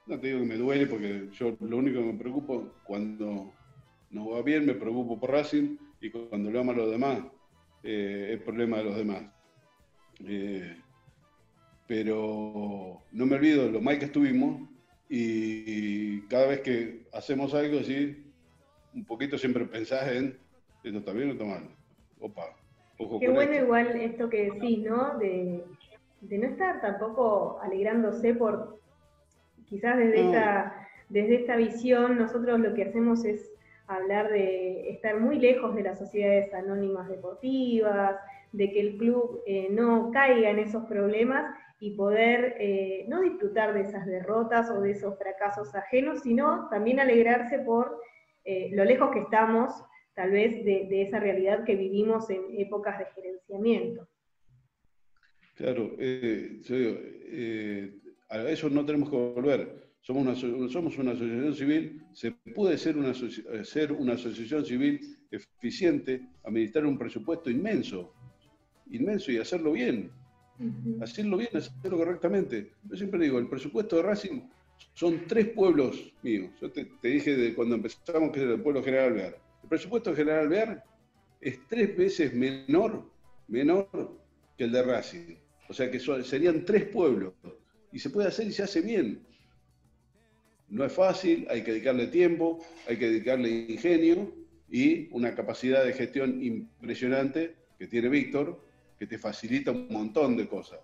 no te digo que me duele, porque yo lo único que me preocupo, cuando nos va bien me preocupo por Racing, y cuando le vamos a los demás, es problema de los demás. Pero no me olvido de lo mal que estuvimos, y cada vez que hacemos algo así, un poquito siempre pensás en, ¿esto está bien o está mal? Opa, ojo. Qué bueno igual esto que decís, ¿no? De no estar tampoco alegrándose por, quizás desde esta visión, nosotros lo que hacemos es hablar de estar muy lejos de las sociedades anónimas deportivas, de que el club no caiga en esos problemas y poder no disfrutar de esas derrotas o de esos fracasos ajenos, sino también alegrarse por lo lejos que estamos, tal vez, de esa realidad que vivimos en épocas de gerenciamiento. Claro, yo digo, a eso no tenemos que volver. Somos una asociación civil, se puede ser una asociación civil eficiente, administrar un presupuesto inmenso y hacerlo bien. Hacerlo bien, hacerlo correctamente. Yo siempre digo, el presupuesto de Racing son 3 pueblos míos. Yo te dije cuando empezamos que era el pueblo General Alvear. El presupuesto de General Alvear es 3 veces menor que el de Racing. O sea que serían 3 pueblos. Y se puede hacer y se hace bien. No es fácil, hay que dedicarle tiempo, hay que dedicarle ingenio y una capacidad de gestión impresionante que tiene Víctor, que te facilita un montón de cosas.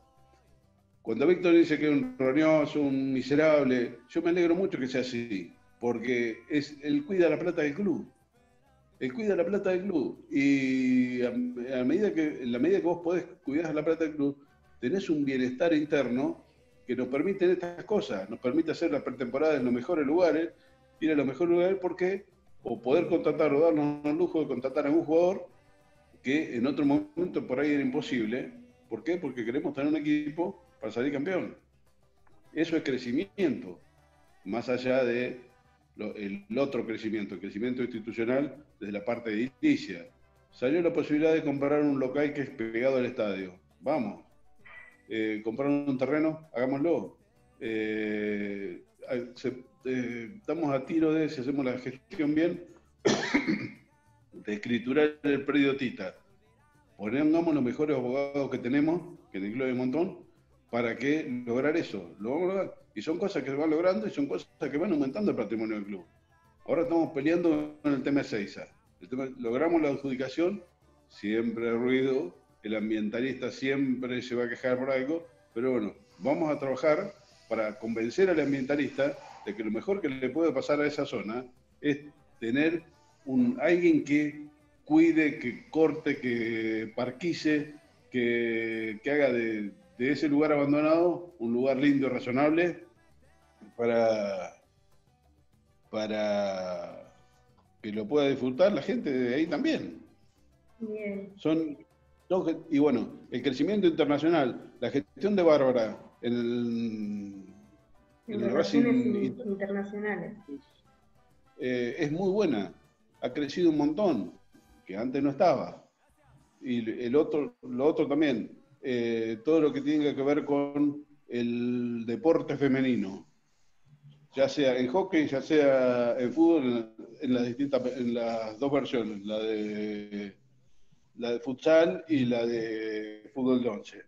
Cuando Víctor dice que es un roñoso, un miserable, yo me alegro mucho que sea así, porque él cuida la plata del club. Él cuida la plata del club. Y en la medida que vos podés cuidar la plata del club, tenés un bienestar interno que nos permite estas cosas, nos permite hacer las pretemporadas en los mejores lugares, ir a los mejores lugares porque, o poder contratar o darnos el lujo de contratar a un jugador que en otro momento por ahí era imposible. ¿Por qué? Porque queremos tener un equipo para salir campeón. Eso es crecimiento, más allá de el otro crecimiento, el crecimiento institucional desde la parte de edilicia. Salió la posibilidad de comprar un local que es pegado al estadio. Vamos. Comprar un terreno, hagámoslo. Estamos a tiro de, si hacemos la gestión bien, de escriturar el predio Tita. Pongamos los mejores abogados que tenemos, que en el club hay un montón, para que lograr eso. Lo vamos a lograr. Y son cosas que se van logrando y son cosas que van aumentando el patrimonio del club. Ahora estamos peleando con el tema de Seiza. Logramos la adjudicación, siempre hay ruido, el ambientalista siempre se va a quejar por algo, pero bueno, vamos a trabajar para convencer al ambientalista de que lo mejor que le puede pasar a esa zona es tener alguien que cuide, que corte, que parquice, que haga de ese lugar abandonado un lugar lindo y razonable para que lo pueda disfrutar la gente de ahí también. Bien. Y bueno, el crecimiento internacional, la gestión de Bárbara en el Racing internacionales. Es muy buena, ha crecido un montón, que antes no estaba. Y lo otro también, todo lo que tiene que ver con el deporte femenino, ya sea en hockey, ya sea en fútbol, en las 2 versiones, la de futsal y la de fútbol de 11.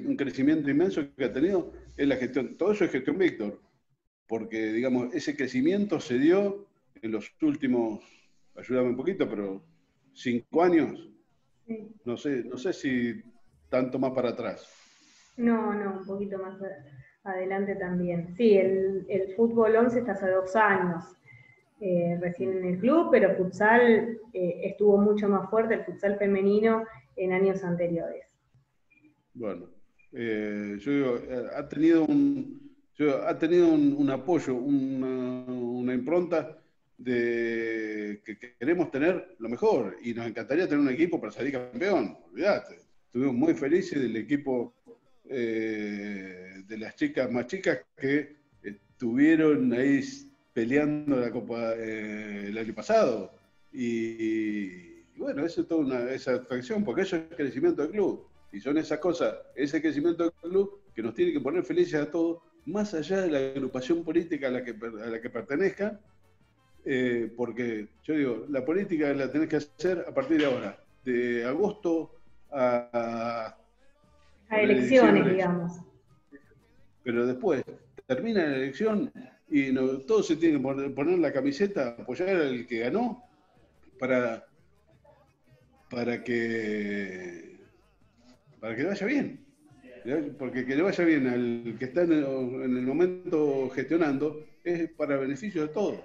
Un crecimiento inmenso que ha tenido es la gestión, todo eso es gestión Víctor, porque digamos, ese crecimiento se dio en los últimos, ayúdame un poquito, pero 5 años, Sí. No sé si tanto más para atrás. No, un poquito más adelante también. Sí, el fútbol 11 está hace 2 años recién en el club, pero futsal estuvo mucho más fuerte, el futsal femenino, en años anteriores. Bueno, yo digo, ha tenido un apoyo, una impronta de que queremos tener lo mejor y nos encantaría tener un equipo para salir campeón, olvídate. Estuvimos muy felices del equipo de las chicas más chicas que estuvieron ahí peleando la Copa el año pasado. Y bueno, eso es toda una satisfacción, porque eso es crecimiento del club. Y son esas cosas, ese crecimiento del club que nos tiene que poner felices a todos, más allá de la agrupación política a la que pertenezca, porque yo digo, la política la tenés que hacer a partir de ahora, de agosto a elecciones, digamos. Pero después termina la elección y todos se tienen que poner la camiseta, apoyar al que ganó para que le vaya bien. Porque que le vaya bien al que está en el momento gestionando es para beneficio de todos.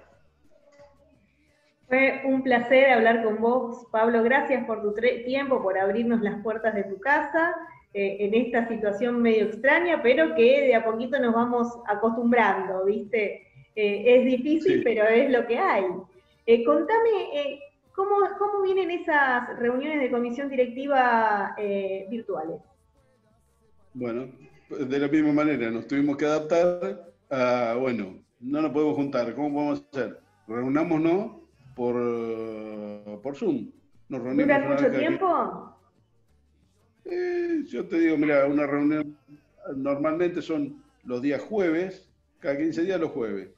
Fue un placer hablar con vos, Pablo. Gracias por tu tiempo, por abrirnos las puertas de tu casa en esta situación medio extraña, pero que de a poquito nos vamos acostumbrando, ¿viste? Es difícil, Sí. pero es lo que hay. Contame, ¿cómo vienen esas reuniones de comisión directiva virtuales? Bueno, de la misma manera, nos tuvimos que adaptar a, bueno, no nos podemos juntar, ¿cómo podemos hacer? Reunámonos por Zoom. Nos reunimos ¿Duran una vez mucho cada tiempo? Yo te digo, mira, una reunión normalmente son los días jueves, cada 15 días los jueves.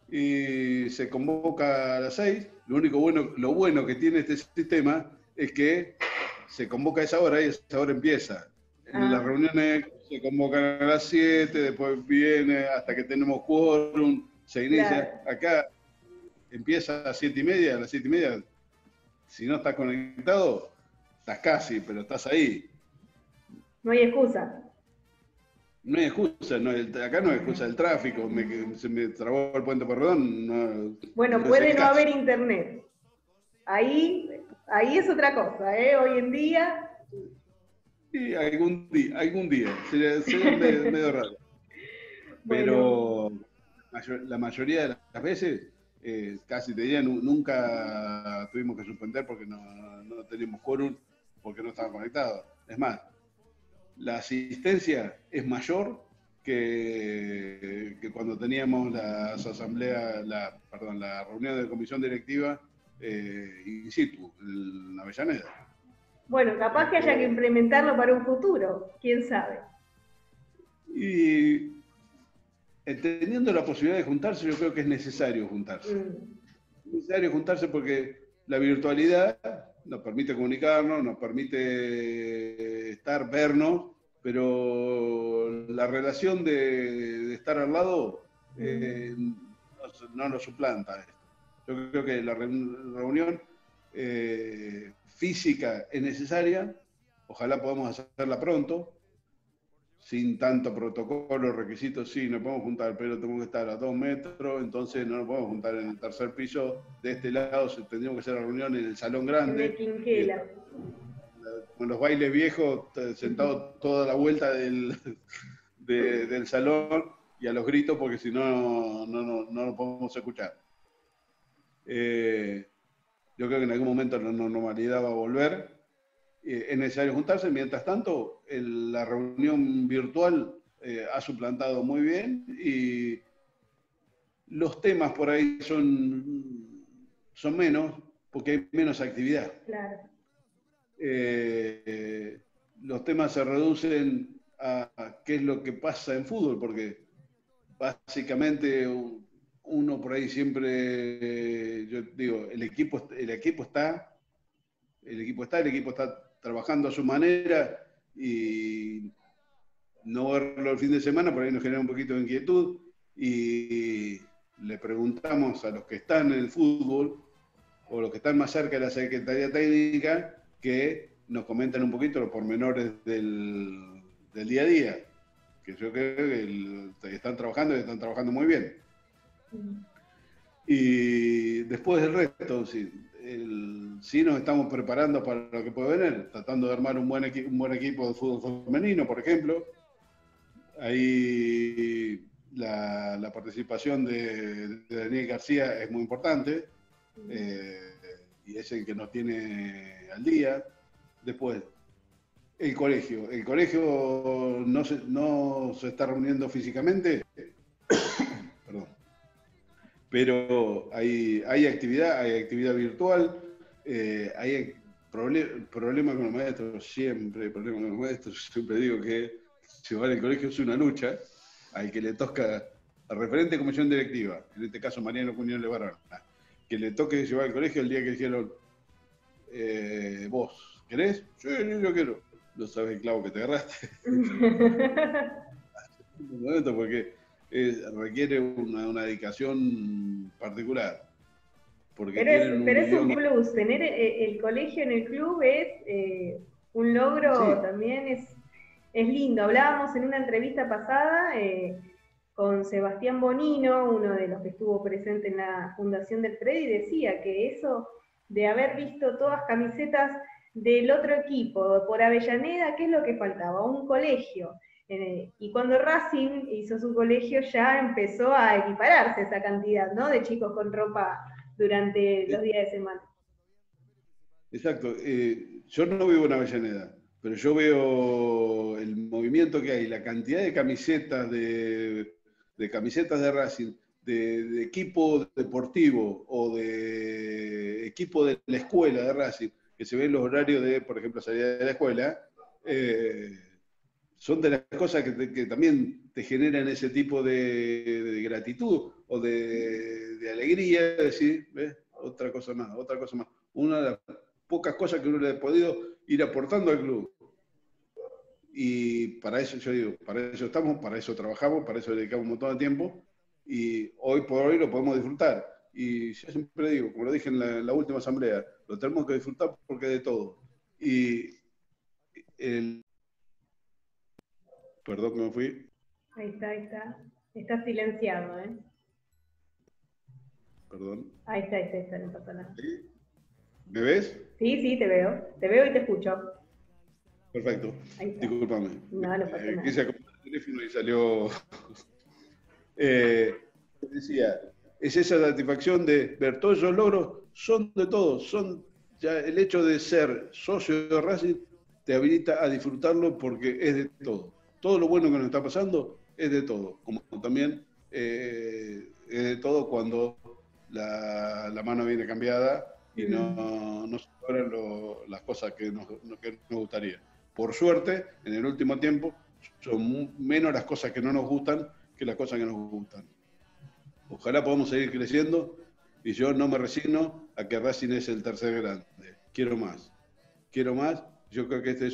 Y se convoca a las 6. Lo bueno que tiene este sistema es que se convoca a esa hora y a esa hora empieza. En las reuniones se convocan a las 7, después viene hasta que tenemos quórum, se inicia. Claro. Acá empieza a las 7:30, a las 7:30. Si no estás conectado, estás casi, pero estás ahí. No hay excusa. No hay excusa, acá no hay excusa del tráfico, se me trabó el puente Porredón. Bueno, puede no haber internet. Ahí es otra cosa, ¿eh? Hoy en día. Sí, algún día. Sería medio raro. Pero la mayoría de las veces, casi te diría, nunca tuvimos que suspender porque no teníamos quórum, porque no estaban conectados. Es más, la asistencia es mayor que cuando teníamos las asambleas, la reunión de comisión directiva in situ, en Avellaneda. Bueno, capaz que haya que implementarlo para un futuro, quién sabe. Y entendiendo la posibilidad de juntarse, yo creo que es necesario juntarse. Es necesario juntarse porque la virtualidad nos permite comunicarnos, nos permite vernos, pero la relación de estar al lado no lo suplanta esto. Yo creo que la reunión física es necesaria, ojalá podamos hacerla pronto, sin tanto protocolo, requisitos, sí, nos podemos juntar, pero tenemos que estar a 2 metros, entonces no nos podemos juntar en el tercer piso, de este lado tendríamos que hacer la reunión en el salón grande. De Quinquela. Con los bailes viejos, sentados toda la vuelta del salón y a los gritos, porque si no lo podemos escuchar. Yo creo que en algún momento la normalidad va a volver. Es necesario juntarse. Mientras tanto, la reunión virtual ha suplantado muy bien y los temas por ahí son menos porque hay menos actividad. Claro. Los temas se reducen a qué es lo que pasa en fútbol, porque básicamente uno por ahí siempre, yo digo, el equipo está trabajando a su manera y no verlo el fin de semana por ahí nos genera un poquito de inquietud y le preguntamos a los que están en el fútbol o los que están más cerca de la Secretaría Técnica que nos comenten un poquito los pormenores del día a día, que yo creo que están trabajando muy bien. Y después del resto, sí nos estamos preparando para lo que puede venir, tratando de armar un buen equipo de fútbol femenino, por ejemplo. Ahí la participación de Daniel García es muy importante y es el que nos tiene al día. Después, el colegio. El colegio no se está reuniendo físicamente, perdón, pero hay actividad virtual, hay problemas con los maestros, siempre digo que llevar el colegio es una lucha, al que le toca, al referente de comisión directiva, en este caso Mariano Cuñón Levarón, que le toque llevar el colegio el día que dijeron, vos, ¿querés? Sí, yo quiero. No sabes el clavo que te agarraste. Porque requiere una dedicación particular. Porque pero es un plus, tener el colegio en el club es un logro, sí. También es lindo. Hablábamos en una entrevista pasada con Sebastián Bonino, uno de los que estuvo presente en la fundación del predio, y decía que eso de haber visto todas camisetas del otro equipo por Avellaneda, ¿qué es lo que faltaba? Un colegio. Y cuando Racing hizo su colegio ya empezó a equipararse esa cantidad, ¿no?, de chicos con ropa durante los días de semana. Exacto. Yo no vivo en Avellaneda, pero yo veo el movimiento que hay, la cantidad de camisetas de camisetas de Racing, de equipo deportivo o de equipo de la escuela de Racing, que se ven los horarios de, por ejemplo, salida de la escuela, son de las cosas que también te generan ese tipo de gratitud o de alegría, decir, ¿ves? Otra cosa más. Una de las pocas cosas que uno le ha podido ir aportando al club. Y para eso, yo digo, para eso estamos, para eso trabajamos, para eso dedicamos un montón de tiempo, y hoy por hoy lo podemos disfrutar. Y yo siempre digo, como lo dije en la última asamblea, lo tenemos que disfrutar porque es de todo. Y perdón que me fui. Ahí está. Está silenciado, ¿eh? Perdón. Ahí está, no pasa nada. ¿Me ves? Sí, te veo y te escucho. Perfecto. Discúlpame. No pasa nada. Quise acomodar el teléfono y salió. Decía, es esa satisfacción de ver todos esos logros, son de todos, son ya el hecho de ser socio de Racing te habilita a disfrutarlo porque es de todo. Todo lo bueno que nos está pasando es de todo, como también es de todo cuando la mano viene cambiada y no se logran las cosas que nos gustaría. Por suerte, en el último tiempo, son menos las cosas que no nos gustan que las cosas que nos gustan. Ojalá podamos seguir creciendo y yo no me resigno a que Racing es el tercer grande. Quiero más. Yo creo que este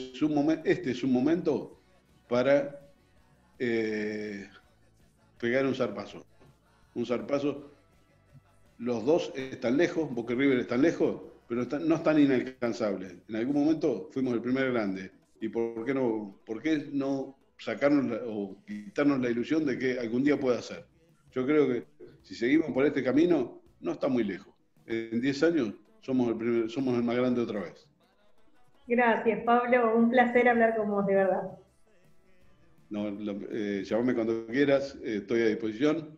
es un momento para pegar un zarpazo. Los dos están lejos, Boca y River están lejos, pero no están inalcanzables. En algún momento fuimos el primer grande. ¿Y por qué no sacarnos o quitarnos la ilusión de que algún día pueda ser? Yo creo que si seguimos por este camino, no está muy lejos. En 10 años somos el más grande otra vez. Gracias, Pablo. Un placer hablar con vos, de verdad. No, llámame cuando quieras, estoy a disposición.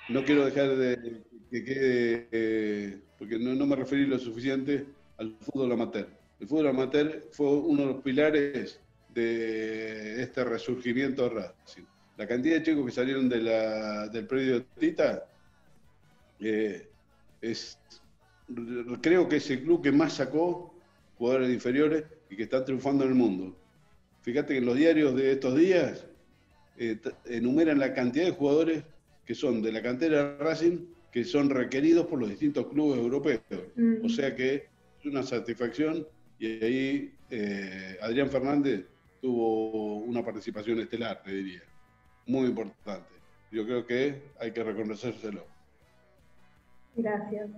No quiero dejar de que quede, porque no me referí lo suficiente al fútbol amateur. El fútbol amateur fue uno de los pilares de este resurgimiento de Racing. La cantidad de chicos que salieron del predio Tita creo que es el club que más sacó jugadores inferiores y que están triunfando en el mundo. Fíjate que en los diarios de estos días enumeran la cantidad de jugadores que son de la cantera de Racing que son requeridos por los distintos clubes europeos. O sea que es una satisfacción y ahí Adrián Fernández tuvo una participación estelar, te diría. Muy importante. Yo creo que hay que reconocérselo. Gracias.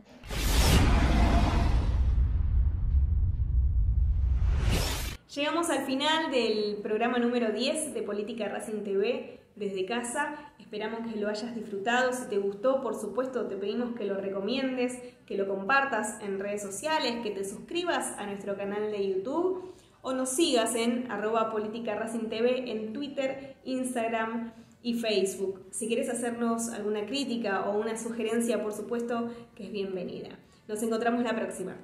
Llegamos al final del programa número 10 de Política Racing TV desde casa. Esperamos que lo hayas disfrutado. Si te gustó, por supuesto, te pedimos que lo recomiendes, que lo compartas en redes sociales, que te suscribas a nuestro canal de YouTube o nos sigas en @Política Racing TV en Twitter, Instagram y Facebook. Si quieres hacernos alguna crítica o una sugerencia, por supuesto, que es bienvenida. Nos encontramos la próxima.